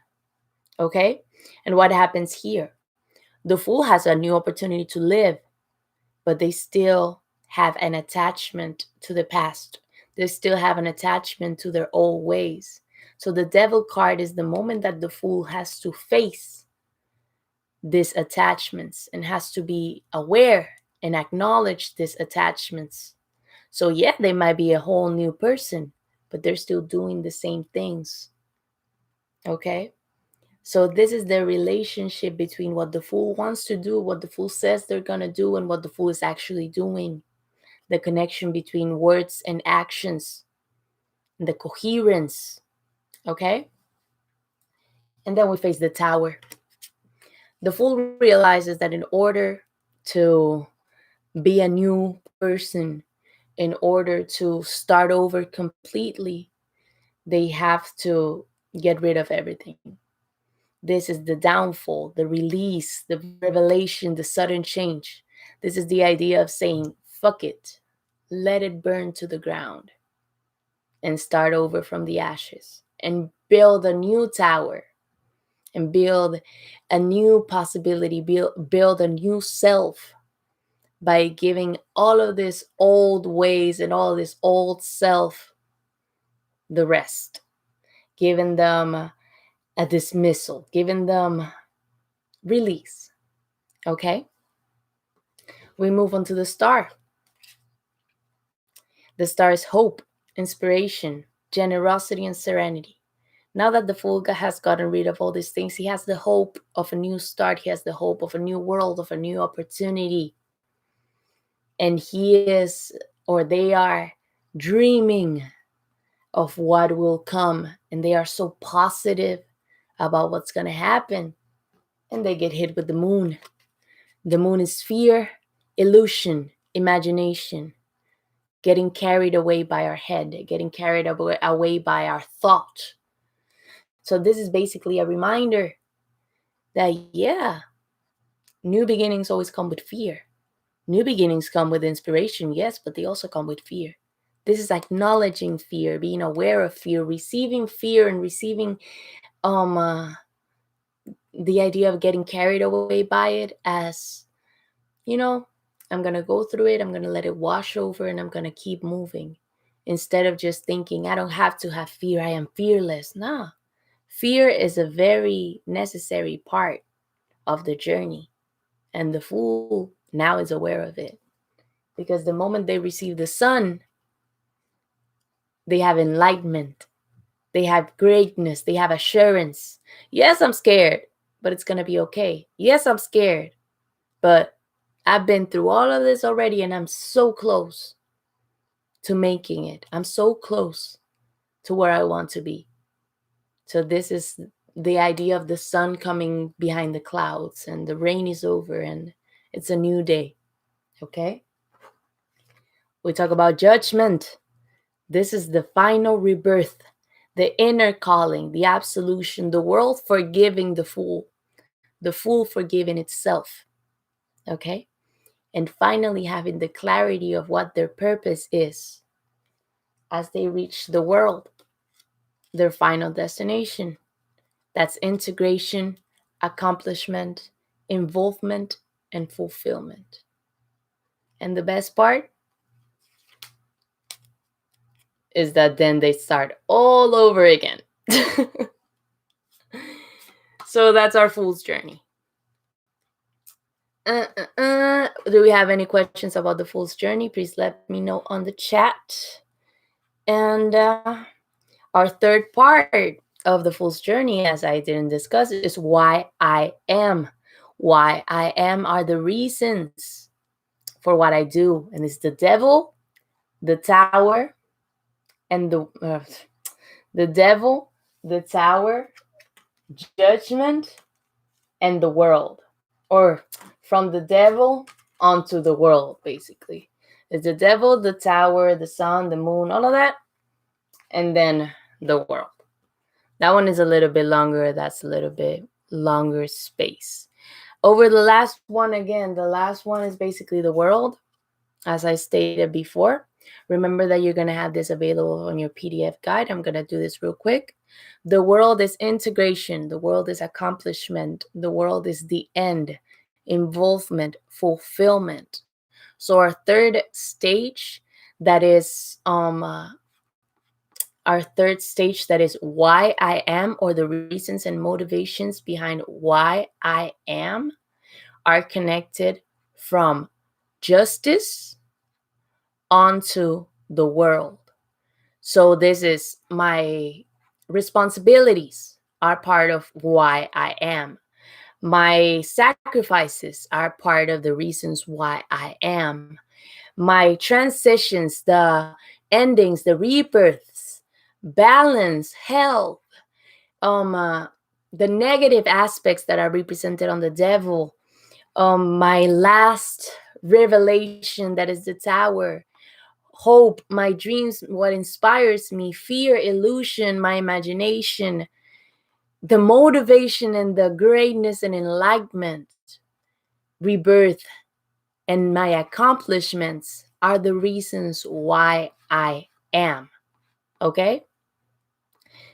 Okay? And what happens here? The fool has a new opportunity to live, but they still have an attachment to the past. They still have an attachment to their old ways. So the devil card is the moment that the fool has to face these attachments and has to be aware and acknowledge these attachments. So, yeah, they might be a whole new person, but they're still doing the same things. Okay? So, this is the relationship between what the fool wants to do, what the fool says they're going to do, and what the fool is actually doing. The connection between words and actions, the coherence. Okay? And then we face the tower. The fool realizes that in order to be a new person, in order to start over completely, they have to get rid of everything. This is the downfall, the release, the revelation, the sudden change. This is the idea of saying, fuck it, let it burn to the ground and start over from the ashes and build a new tower and build a new possibility, build a new self by giving all of these old ways and all this old self the rest, giving them a dismissal, giving them release. Okay? We move on to the star. The star is hope, inspiration, generosity, and serenity. Now that the fool has gotten rid of all these things, he has the hope of a new start. He has the hope of a new world, of a new opportunity. And he is, or they are, dreaming of what will come. And they are so positive about what's going to happen. And they get hit with the moon. The moon is fear, illusion, imagination, getting carried away by our head, getting carried away by our thought. So this is basically a reminder that, yeah, new beginnings always come with fear. New beginnings come with inspiration, yes, but they also come with fear. This is acknowledging fear, being aware of fear, and receiving the idea of getting carried away by it as, I'm going to go through it, I'm going to let it wash over, and I'm going to keep moving. Instead of just thinking, I don't have to have fear, I am fearless. Nah, fear is a very necessary part of the journey. And the fool now is aware of it. Because the moment they receive the sun, they have enlightenment, they have greatness, they have assurance. Yes, I'm scared, but it's going to be okay. Yes, I'm scared, but I've been through all of this already, and I'm so close to making it. I'm so close to where I want to be. So this is the idea of the sun coming behind the clouds, and the rain is over, and it's a new day. Okay? We talk about judgment. This is the final rebirth, the inner calling, the absolution, the world forgiving the fool forgiving itself. Okay? And finally having the clarity of what their purpose is as they reach the world, their final destination. That's integration, accomplishment, involvement, and fulfillment. And the best part is that then they start all over again. So that's our fool's journey. Do we have any questions about the fool's journey? Please let me know on the chat. And our third part of the fool's journey, as I didn't discuss, is why I am. Why I am are the reasons for what I do. And it's the devil, the tower, and the devil, the tower, judgment, and the world. Or from the devil onto the world, basically. It's the devil, the tower, the sun, the moon, all of that, and then the world. That one is a little bit longer. That's a little bit longer space. Over the last one, again, the last one is basically the world, as I stated before. Remember that you're going to have this available on your PDF guide. I'm going to do this real quick. The world is integration. The world is accomplishment. The world is the end, involvement, fulfillment. So our third stage, that is why I am, or the reasons and motivations behind why I am, are connected from justice onto the world. So this is my responsibilities are part of why I am. My sacrifices are part of the reasons why I am. My transitions, the endings, the rebirths, balance, health, the negative aspects that are represented on the devil, my last revelation, that is the tower, hope, my dreams, what inspires me, fear, illusion, my imagination, the motivation and the greatness and enlightenment, rebirth, and my accomplishments are the reasons why I am. Okay?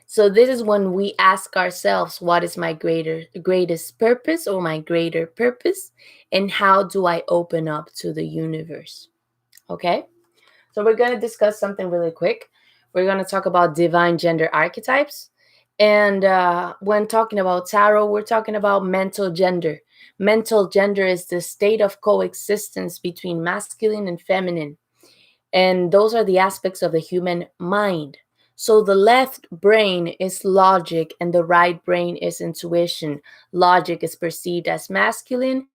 So this is when we ask ourselves, what is my greatest purpose, or my greater purpose, and how do I open up to the universe? Okay? So we're going to discuss something really quick. We're going to talk about divine gender archetypes. And when talking about tarot, we're talking about mental gender. Mental gender is the state of coexistence between masculine and feminine. And those are the aspects of the human mind. So the left brain is logic and the right brain is intuition. Logic is perceived as masculine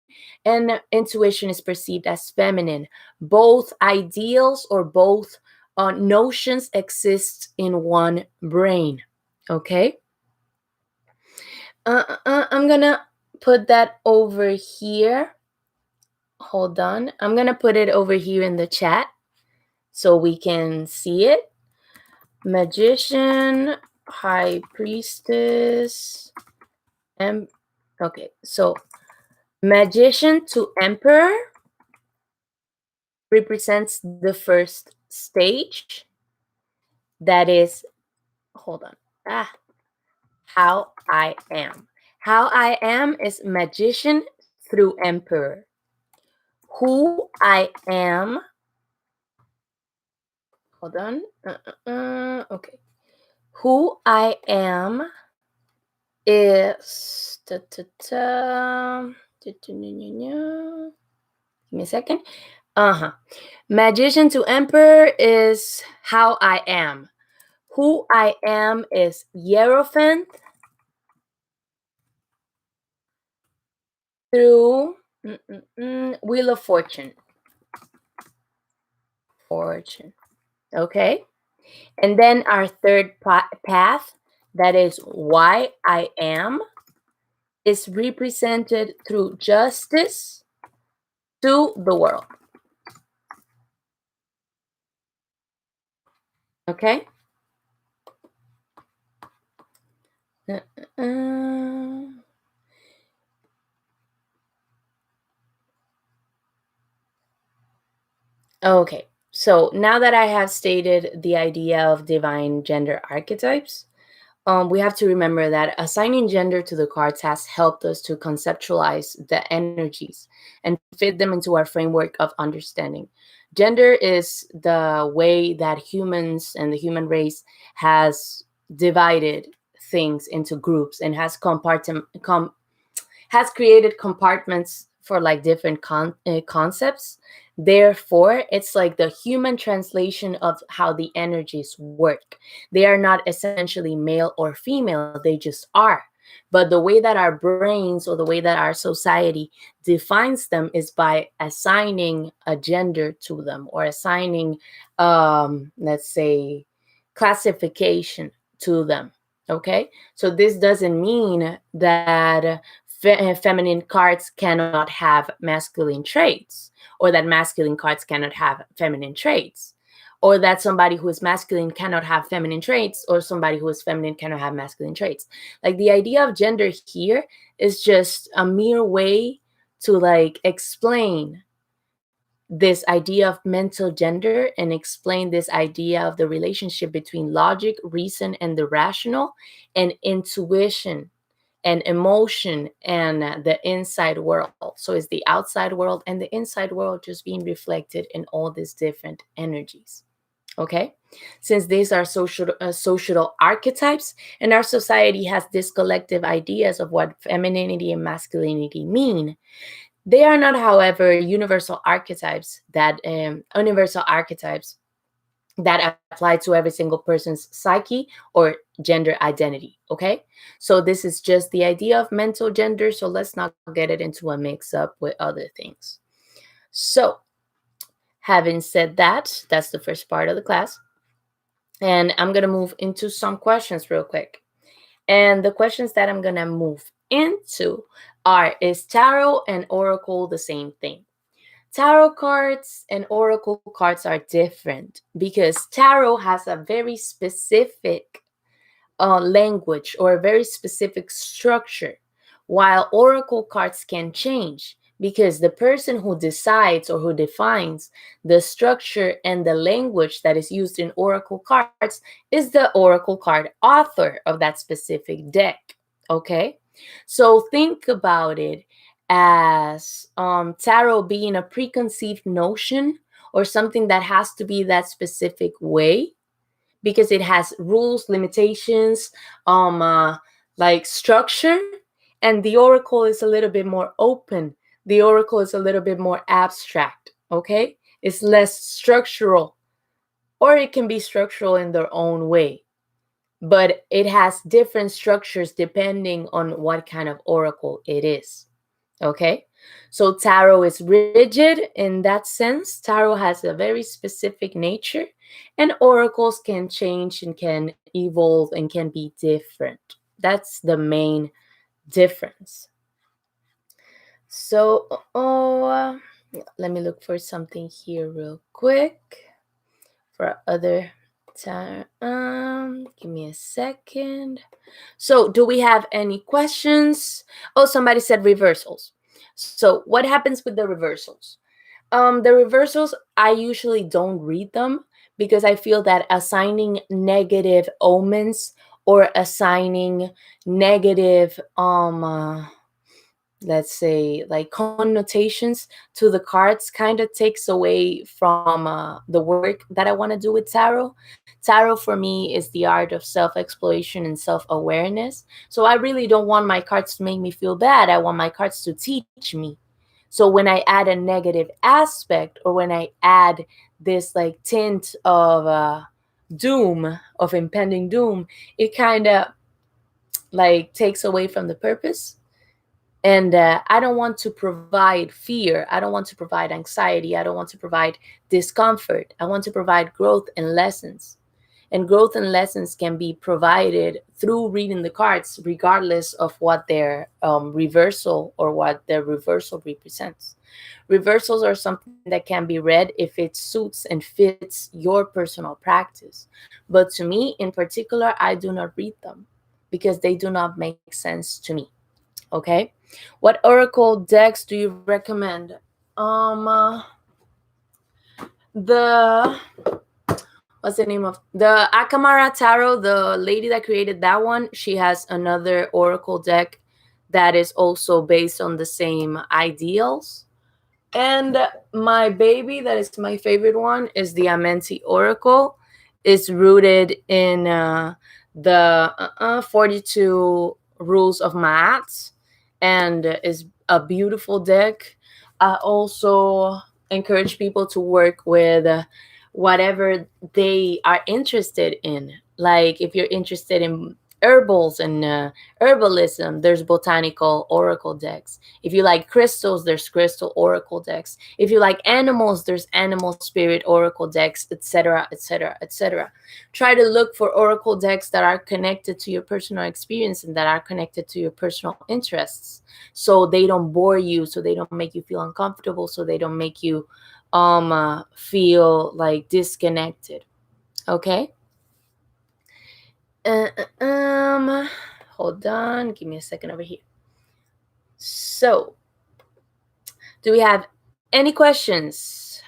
and intuition is perceived as feminine. Both ideals or both notions exist in one brain. Okay? I'm gonna put that over here. Hold on. I'm gonna put it over here in the chat so we can see it. Magician, High Priestess, and okay, so Magician to Emperor represents the first stage. That is, hold on, how I am. How I am is Magician through Emperor. Who I am, hold on, okay. Who I am is, give me a second. Magician to Emperor is how I am. Who I am is Hierophant through Wheel of Fortune. Okay? And then our third path, that is why I am, is represented through justice to the world. Okay? Okay, so now that I have stated the idea of divine gender archetypes, we have to remember that assigning gender to the cards has helped us to conceptualize the energies and fit them into our framework of understanding. Gender is the way that humans and the human race has divided things into groups and has created compartments for like different concepts. Therefore, it's like the human translation of how the energies work. They are not essentially male or female, they just are. But the way that our brains or the way that our society defines them is by assigning a gender to them, or assigning, let's say, classification to them. Okay, so this doesn't mean that feminine cards cannot have masculine traits, or that masculine cards cannot have feminine traits, or that somebody who is masculine cannot have feminine traits, or somebody who is feminine cannot have masculine traits. Like, the idea of gender here is just a mere way to like explain this idea of mental gender and explain this idea of the relationship between logic, reason, and the rational, and intuition and emotion and the inside world. So it's the outside world and the inside world just being reflected in all these different energies. Okay, since these are social archetypes, and our society has these collective ideas of what femininity and masculinity mean, they are not, however, universal archetypes that apply to every single person's psyche or gender identity. Okay, so this is just the idea of mental gender. So let's not get it into a mix up with other things. So, having said that, that's the first part of the class. And I'm going to move into some questions real quick. And the questions that I'm going to move into are: is tarot and oracle the same thing? Tarot cards and oracle cards are different because tarot has a very specific language or a very specific structure, while oracle cards can change because the person who decides or who defines the structure and the language that is used in oracle cards is the oracle card author of that specific deck. Okay, so think about it as tarot being a preconceived notion or something that has to be that specific way because it has rules, limitations, like structure, and the oracle is a little bit more open. The oracle is a little bit more abstract. Okay, it's less structural, or it can be structural in their own way, but it has different structures depending on what kind of oracle it is. Okay, so tarot is rigid in that sense. Tarot has a very specific nature, and oracles can change and can evolve and can be different. That's the main difference. So, let me look for something here real quick for other time. Give me a second. So, do we have any questions? Oh, somebody said reversals. So, what happens with the reversals? The reversals, I usually don't read them because I feel that assigning negative omens or assigning negative let's say like connotations to the cards kind of takes away from the work that I want to do with tarot. Tarot for me is the art of self-exploration and self-awareness. So I really don't want my cards to make me feel bad. I want my cards to teach me. So when I add a negative aspect, or when I add this like tint of doom, of impending doom, it kind of like takes away from the purpose. And I don't want to provide fear. I don't want to provide anxiety. I don't want to provide discomfort. I want to provide growth and lessons. And growth and lessons can be provided through reading the cards, regardless of what their reversal or what their reversal represents. Reversals are something that can be read if it suits and fits your personal practice. But to me, in particular, I do not read them because they do not make sense to me. Okay, what oracle decks do you recommend? The What's the name of the Akamara Tarot? The lady that created that one, she has another oracle deck that is also based on the same ideals. And my baby, that is my favorite one, is the Amenti Oracle. It's rooted in the 42 rules of Ma'at, and is a beautiful deck. I also encourage people to work with whatever they are interested in. Like if you're interested in herbals and herbalism, there's botanical oracle decks. If you like crystals, there's crystal oracle decks. If you like animals, there's animal spirit oracle decks, etc., etc., etc. Try to look for oracle decks that are connected to your personal experience and that are connected to your personal interests, so they don't bore you, so they don't make you feel uncomfortable, so they don't make you feel like disconnected. Okay. Uh, Hold on. Give me a second over here. So, do we have any questions?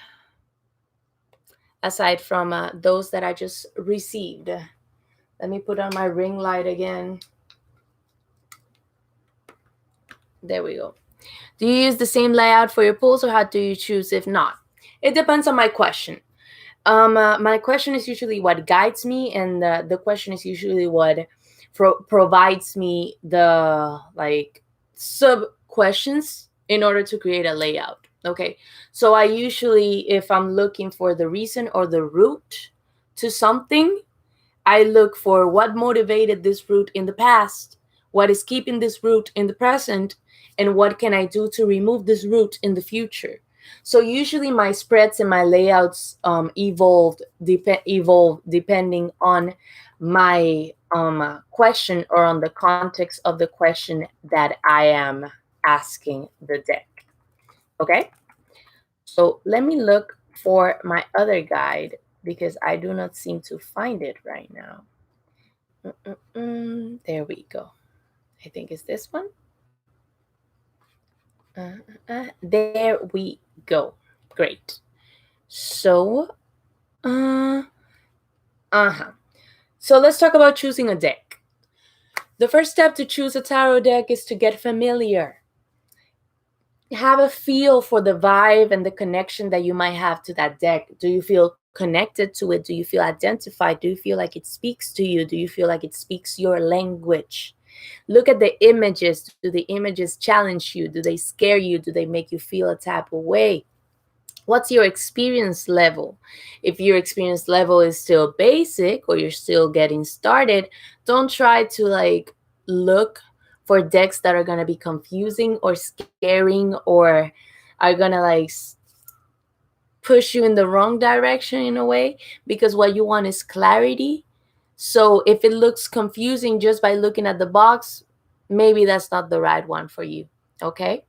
aside from those that I just received. Let me put on my ring light again. There we go. Do you use the same layout for your pulls, or how do you choose if not? It depends on my question. My question is usually what guides me, and the question is usually what provides me the like sub questions in order to create a layout. Okay, so I usually, if I'm looking for the reason or the root to something, I look for what motivated this root in the past, what is keeping this root in the present, and what can I do to remove this root in the future. So usually my spreads and my layouts evolve depending on my question, or on the context of the question that I am asking the deck. Okay, so let me look for my other guide because I do not seem to find it right now. There we go. I think it's this one. There we go. Great. So, so let's talk about choosing a deck. The first step to choose a tarot deck is to get familiar. Have a feel for the vibe and the connection that you might have to that deck. Do you feel connected to it? Do you feel identified? Do you feel like it speaks to you? Do you feel like it speaks your language? Look at the images. Do the images challenge you? Do they scare you? Do they make you feel a type of way? What's your experience level? If your experience level is still basic, or you're still getting started, don't try to like look for decks that are going to be confusing or scaring, or are going to like push you in the wrong direction in a way, because what you want is clarity. So if it looks confusing just by looking at the box, maybe that's not the right one for you. Okay?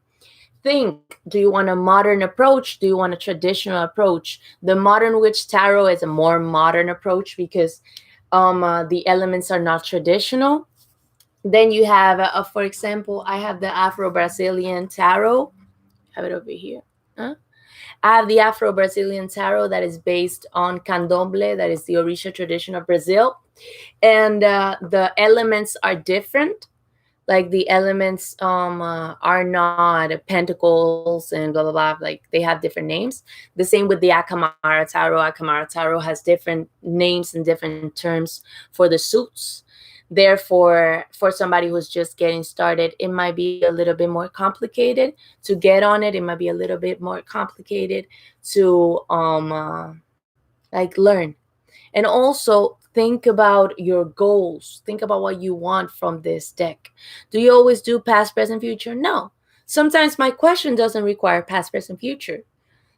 Think, do you want a modern approach? Do you want a traditional approach? The Modern Witch Tarot is a more modern approach because the elements are not traditional. Then you have, for example, I have the Afro-Brazilian Tarot. I have it over here. Huh? I have the Afro-Brazilian Tarot that is based on Candomblé, that is the Orisha tradition of Brazil. And the elements are different. Like the elements are not pentacles and blah, blah, blah. Like they have different names. The same with the Akamara Tarot. Akamara Tarot has different names and different terms for the suits. Therefore, for somebody who's just getting started, it might be a little bit more complicated to get on it. It might be a little bit more complicated to like learn. And also think about your goals. Think about what you want from this deck. Do you always do past, present, future? No. Sometimes my question doesn't require past, present, future.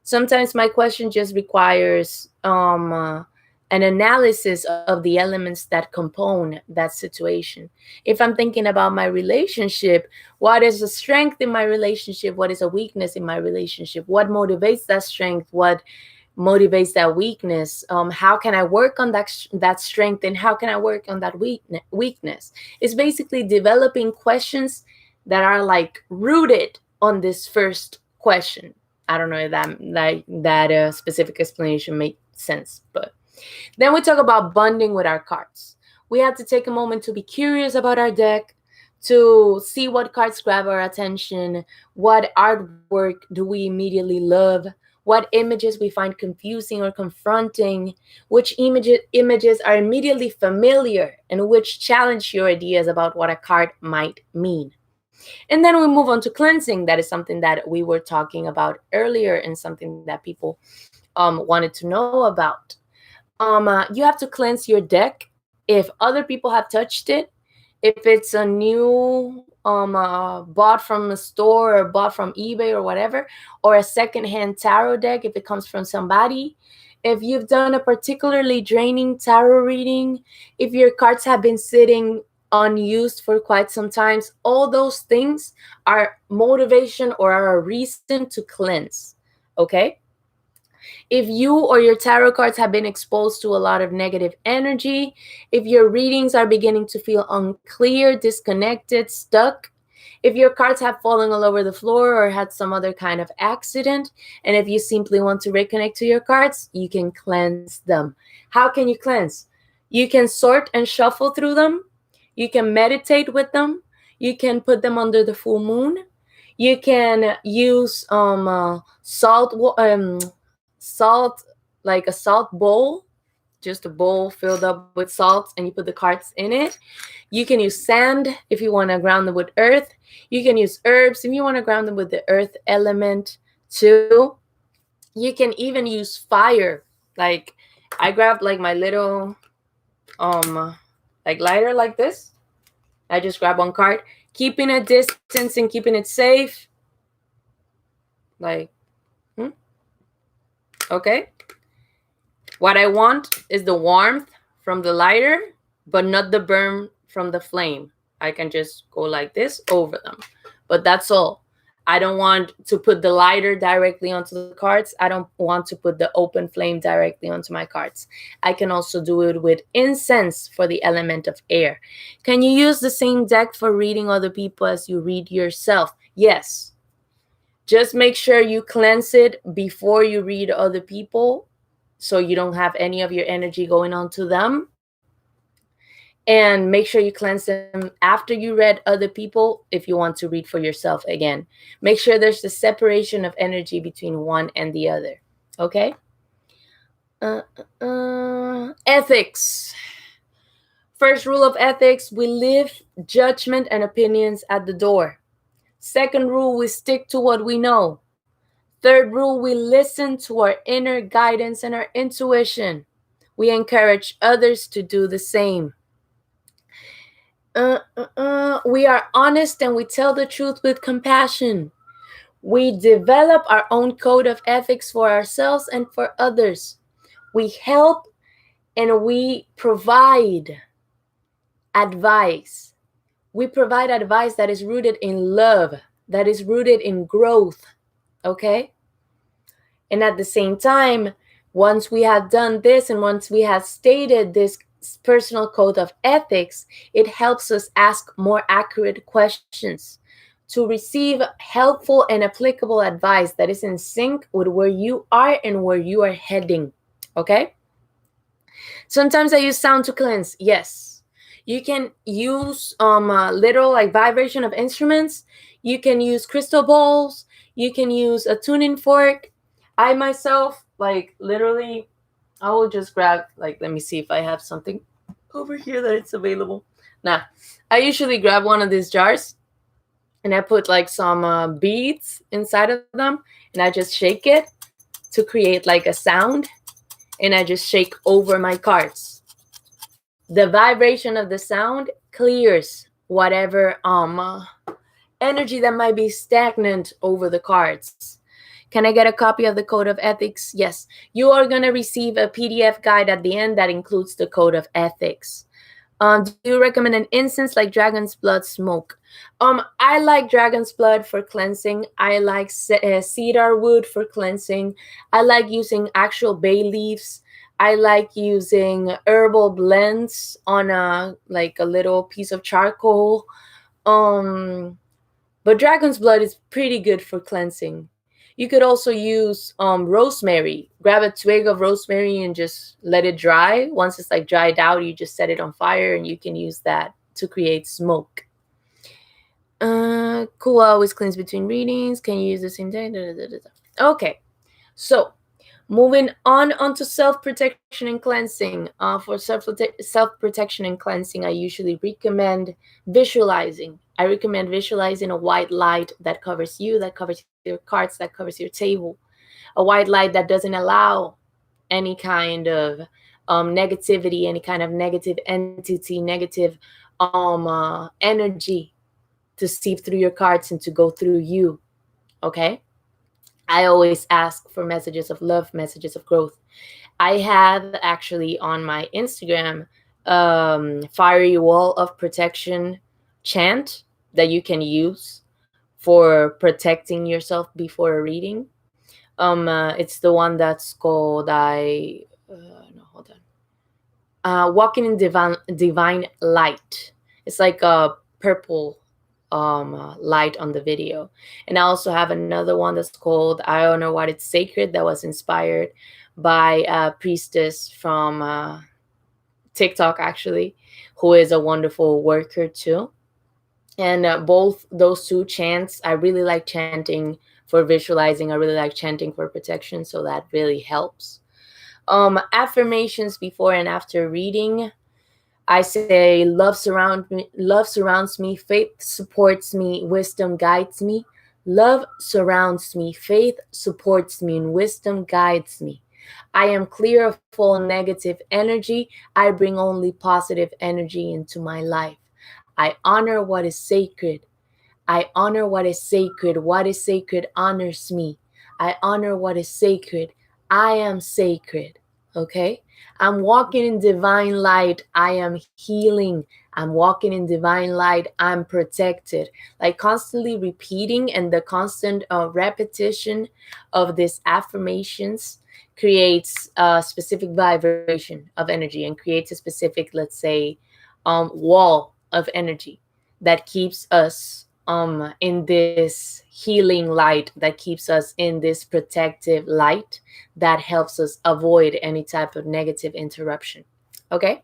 Sometimes my question just requires an analysis of the elements that compone that situation. If I'm thinking about my relationship, what is a strength in my relationship? What is a weakness in my relationship? What motivates that strength? What motivates that weakness? How can I work on that strength, and how can I work on that weakness? It's basically developing questions that are like rooted on this first question. I don't know if that specific explanation makes sense, but then we talk about bonding with our cards. We have to take a moment to be curious about our deck, to see what cards grab our attention, what artwork do we immediately love, what images we find confusing or confronting, which images are immediately familiar, and which challenge your ideas about what a card might mean. And then we move on to cleansing. That is something that we were talking about earlier, and something that people wanted to know about. You have to cleanse your deck if other people have touched it, if it's a new bought from a store or bought from eBay or whatever, or a secondhand tarot deck if it comes from somebody, if you've done a particularly draining tarot reading, if your cards have been sitting unused for quite some time, all those things are motivation or are a reason to cleanse. Okay? If you or your tarot cards have been exposed to a lot of negative energy, if your readings are beginning to feel unclear, disconnected, stuck, If your cards have fallen all over the floor or had some other kind of accident, and if you simply want to reconnect to your cards, you can cleanse them. How can you cleanse? You can sort and shuffle through them. You can meditate with them. You can put them under the full moon. You can use salt, like a salt bowl, just a bowl filled up with salt, and you put the cards in it. You can use sand if you want to ground them with earth. You can use herbs if you want to ground them with the earth element too. You can even use fire. Like, I grabbed like my little like lighter like this. I just grab one card, keeping a distance and keeping it safe. Like, okay. What I want is the warmth from the lighter, but not the burn from the flame. I can just go like this over them. But that's all. I don't want to put the lighter directly onto the cards. I don't want to put the open flame directly onto my cards. I can also do it with incense for the element of air. Can you use the same deck for reading other people as you read yourself? Yes. Just make sure you cleanse it before you read other people, so you don't have any of your energy going on to them. And make sure you cleanse them after you read other people if you want to read for yourself again. Make sure there's the separation of energy between one and the other. Okay? Ethics. First rule of ethics, we leave judgment and opinions at the door. Second rule, we stick to what we know. Third rule, we listen to our inner guidance and our intuition. We encourage others to do the same. We are honest and we tell the truth with compassion. We develop our own code of ethics for ourselves and for others. We help and we provide advice. We provide advice that is rooted in love, that is rooted in growth. Okay? And at the same time, once we have done this and once we have stated this personal code of ethics, it helps us ask more accurate questions to receive helpful and applicable advice that is in sync with where you are and where you are heading. Okay? Sometimes I use sound to cleanse. Yes. You can use little like vibration of instruments. You can use crystal bowls. You can use a tuning fork. I myself, like, literally, I will just grab, like, let me see if I have something over here that it's available. Nah, I usually grab one of these jars and I put like some beads inside of them, and I just shake it to create like a sound, and I just shake over my cards. The vibration of the sound clears whatever energy that might be stagnant over the cards. Can I get a copy of the Code of Ethics? Yes. You are going to receive a PDF guide at the end that includes the Code of Ethics. Do you recommend an incense like dragon's blood smoke? I like dragon's blood for cleansing. I like cedar wood for cleansing. I like using actual bay leaves. I like using herbal blends on a little piece of charcoal. But dragon's blood is pretty good for cleansing. You could also use rosemary. Grab a twig of rosemary and just let it dry. Once it's like dried out, you just set it on fire and you can use that to create smoke. Cool, always cleanse between readings. Can you use the same day? Okay, so moving on onto self-protection and cleansing. For self-protection and cleansing, I usually recommend visualizing. I recommend visualizing a white light that covers you, that covers your cards, that covers your table. A white light that doesn't allow any kind of negativity, any kind of negative entity, negative energy to seep through your cards and to go through you. Okay? I always ask for messages of love, messages of growth. I have actually on my Instagram fiery wall of protection chant that you can use for protecting yourself before a reading. It's the one that's called walking in divine light. It's like a purple light on the video. And I also have another one that's called I Don't Know What It's Sacred, that was inspired by a priestess from TikTok, actually, who is a wonderful worker too. And both those two chants, I really like chanting for visualizing. I really like chanting for protection, so that really helps. Affirmations before and after reading. I say, love surrounds me, faith supports me, wisdom guides me. Love surrounds me, faith supports me, and wisdom guides me. I am clear of all negative energy. I bring only positive energy into my life. I honor what is sacred. I honor what is sacred. What is sacred honors me. I honor what is sacred. I am sacred. Okay? I'm walking in divine light. I am healing. I'm walking in divine light. I'm protected. Like constantly repeating, and the constant repetition of these affirmations creates a specific vibration of energy and creates a specific, let's say, wall of energy that keeps us in this healing light, that keeps us in this protective light, that helps us avoid any type of negative interruption. Okay?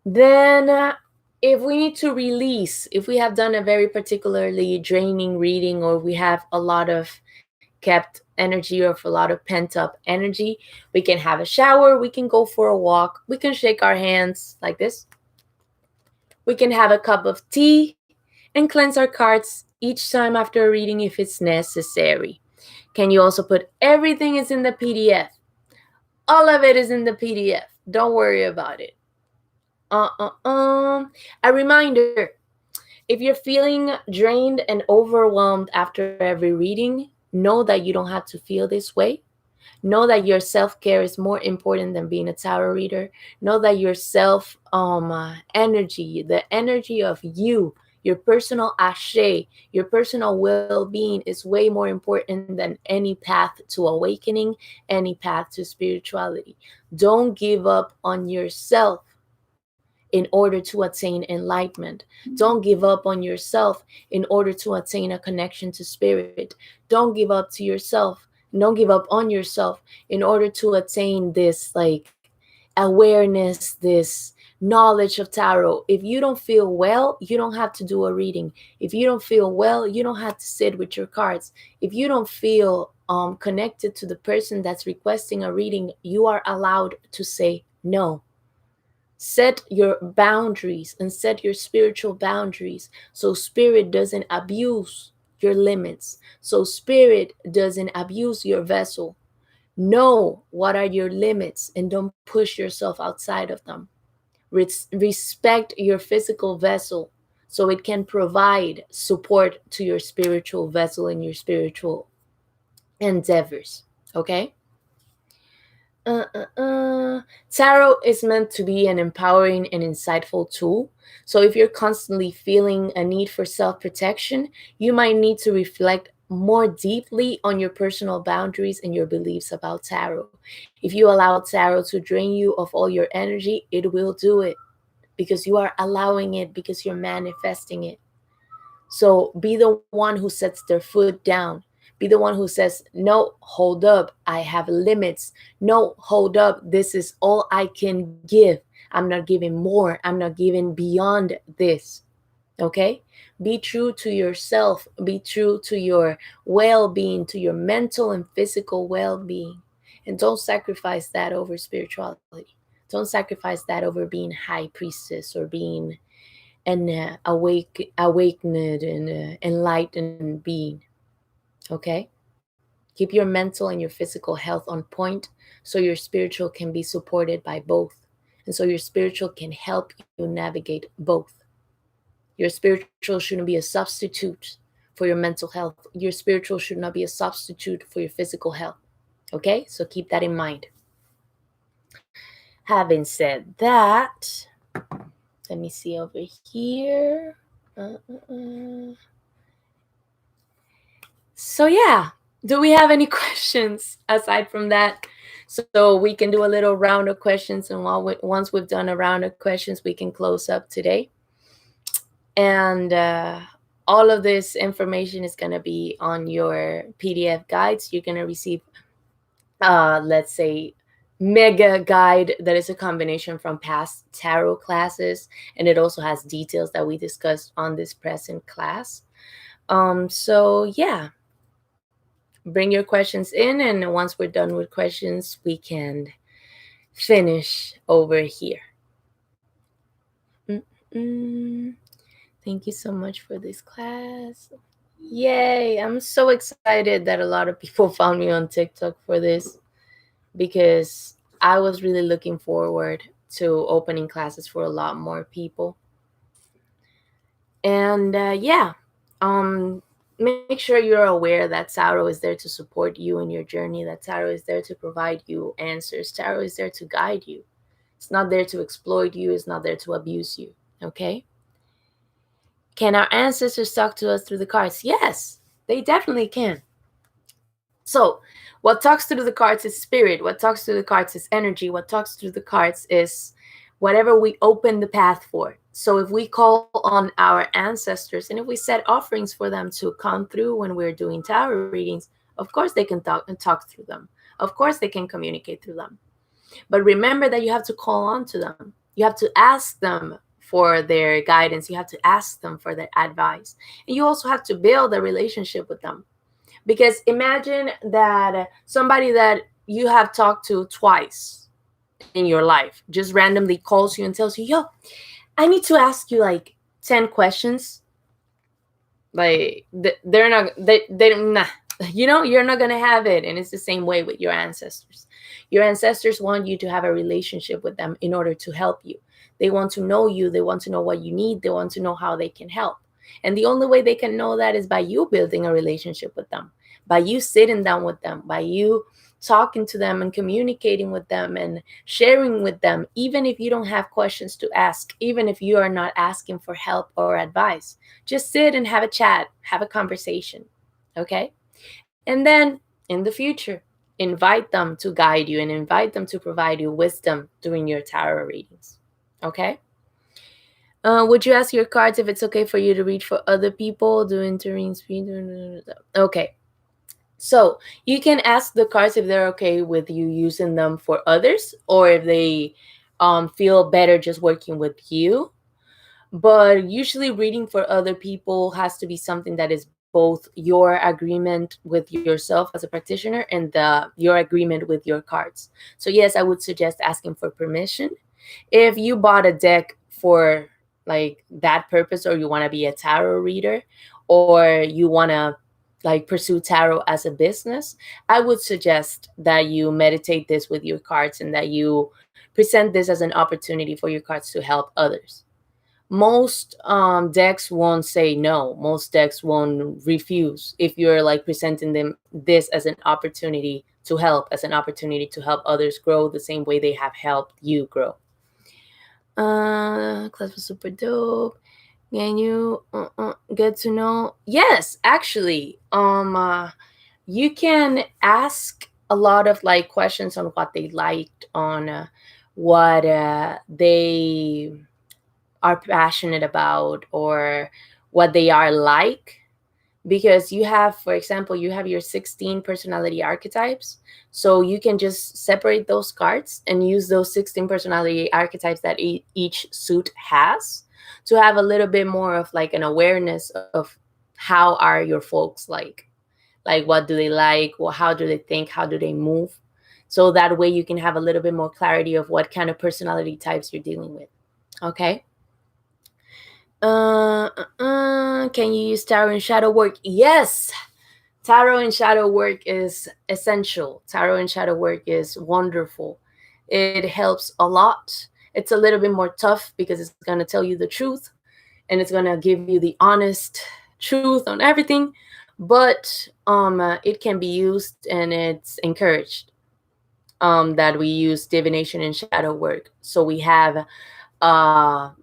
Then if we need to release, if we have done a very particularly draining reading, or we have a lot of kept energy or a lot of pent up energy, we can have a shower, we can go for a walk, we can shake our hands like this, we can have a cup of tea and cleanse our cards each time after a reading if it's necessary. Can you also put everything is in the PDF? All of it is in the PDF. Don't worry about it. A reminder, if you're feeling drained and overwhelmed after every reading, know that you don't have to feel this way. Know that your self-care is more important than being a tarot reader. Know that your self energy, the energy of you, your personal ashe, your personal well-being is way more important than any path to awakening, any path to spirituality. Don't give up on yourself in order to attain enlightenment. Don't give up on yourself in order to attain a connection to spirit. Don't give up to yourself. Don't give up on yourself in order to attain this like awareness, this knowledge of tarot. If you don't feel well, you don't have to do a reading. If you don't feel well, you don't have to sit with your cards. If you don't feel connected to the person that's requesting a reading, you are allowed to say no. Set your boundaries and set your spiritual boundaries so spirit doesn't abuse your limits, so spirit doesn't abuse your vessel. Know what are your limits and don't push yourself outside of them. Respect your physical vessel so it can provide support to your spiritual vessel and your spiritual endeavors. Okay? Tarot is meant to be an empowering and insightful tool. So if you're constantly feeling a need for self protection, you might need to reflect more deeply on your personal boundaries and your beliefs about tarot. If you allow tarot to drain you of all your energy, it will do it because you are allowing it, because you're manifesting it. So be the one who sets their foot down. Be the one who says, no, hold up, I have limits. No, hold up, this is all I can give. I'm not giving more. I'm not giving beyond this. Okay? Be true to yourself. Be true to your well being, to your mental and physical well being. And don't sacrifice that over spirituality. Don't sacrifice that over being high priestess or being an awakened and enlightened being. Okay? Keep your mental and your physical health on point so your spiritual can be supported by both. And so your spiritual can help you navigate both. Your spiritual shouldn't be a substitute for your mental health. Your spiritual should not be a substitute for your physical health. Okay? So keep that in mind. Having said that, let me see over here. So yeah, do we have any questions aside from that? So we can do a little round of questions, and once we've done a round of questions, we can close up today. And all of this information is going to be on your PDF guides. You're going to receive, let's say, mega guide that is a combination from past tarot classes, and it also has details that we discussed on this present class. So yeah, bring your questions in, and once we're done with questions, we can finish over here. Mm-mm. Thank you so much for this class. Yay! I'm so excited that a lot of people found me on TikTok for this, because I was really looking forward to opening classes for a lot more people. And yeah, um, make sure you're aware that tarot is there to support you in your journey, that tarot is there to provide you answers, tarot is there to guide you. It's not there to exploit you, it's not there to abuse you. Okay? Can our ancestors talk to us through the cards? Yes, they definitely can. So, what talks through the cards is spirit, what talks through the cards is energy, what talks through the cards is whatever we open the path for. So, if we call on our ancestors and if we set offerings for them to come through when we're doing tarot readings, of course they can talk through them. Of course they can communicate through them. But remember that you have to call on to them. You have to ask them for their guidance. You have to ask them for their advice. And you also have to build a relationship with them. Because imagine that somebody that you have talked to twice in your life just randomly calls you and tells you, yo, I need to ask you like 10 questions. Like, they're not, they nah. You're not going to have it. And it's the same way with your ancestors. Your ancestors want you to have a relationship with them in order to help you. They want to know you. They want to know what you need. They want to know how they can help. And the only way they can know that is by you building a relationship with them, by you sitting down with them, by you talking to them and communicating with them and sharing with them, even if you don't have questions to ask, even if you are not asking for help or advice. Just sit and have a chat, have a conversation. Okay? And then in the future, invite them to guide you and invite them to provide you wisdom during your tarot readings. Okay? Would you ask your cards if it's okay for you to read for other people? Do entering speed? Okay. So you can ask the cards if they're okay with you using them for others, or if they feel better just working with you. But usually reading for other people has to be something that is both your agreement with yourself as a practitioner and your agreement with your cards. So yes, I would suggest asking for permission. If you bought a deck for like that purpose, or you want to be a tarot reader, or you want to like pursue tarot as a business, I would suggest that you meditate this with your cards and that you present this as an opportunity for your cards to help others. Most decks won't say no. Most decks won't refuse if you're like presenting them this as an opportunity to help, as an opportunity to help others grow the same way they have helped you grow. Class was super dope. Can you get to know? Yes, actually, you can ask a lot of like questions on what they liked, on what they are passionate about, or what they are like. Because you have, for example, you have your 16 personality archetypes. So you can just separate those cards and use those 16 personality archetypes that each suit has, to have a little bit more of like an awareness of how are your folks like what do they like, or how do they think, how do they move. So that way you can have a little bit more clarity of what kind of personality types you're dealing with. Okay. Can you use tarot and shadow work? Yes, tarot and shadow work is essential. Tarot and shadow work is wonderful. It helps a lot. It's a little bit more tough because it's going to tell you the truth, and it's going to give you the honest truth on everything. But it can be used, and it's encouraged that we use divination and shadow work. So we have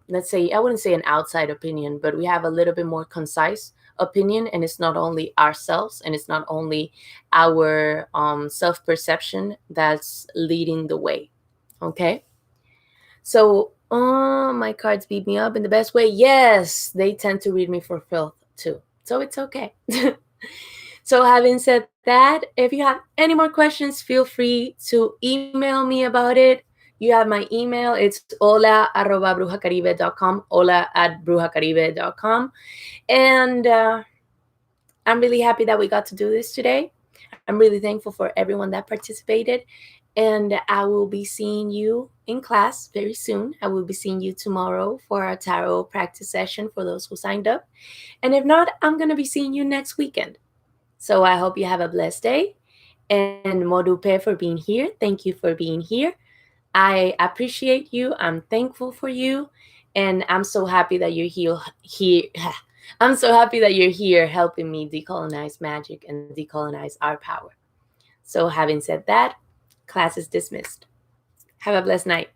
let's say, I wouldn't say an outside opinion, but we have a little bit more concise opinion, and it's not only ourselves, and it's not only our self-perception that's leading the way. Okay. So my cards beat me up in the best way. Yes, they tend to read me for filth. too. So it's okay. So having said that, if you have any more questions, feel free to email me about it. You have my email. It's hola@brujacaribe.com, hola@brujacaribe.com. And I'm really happy that we got to do this today. I'm really thankful for everyone that participated. And I will be seeing you in class very soon. I will be seeing you tomorrow for our tarot practice session for those who signed up. And if not, I'm going to be seeing you next weekend. So I hope you have a blessed day. And Modupe for being here. Thank you for being here. I appreciate you. I'm thankful for you. And I'm so happy that you're here. I'm so happy that you're here helping me decolonize magic and decolonize our power. So, having said that, class is dismissed. Have a blessed night.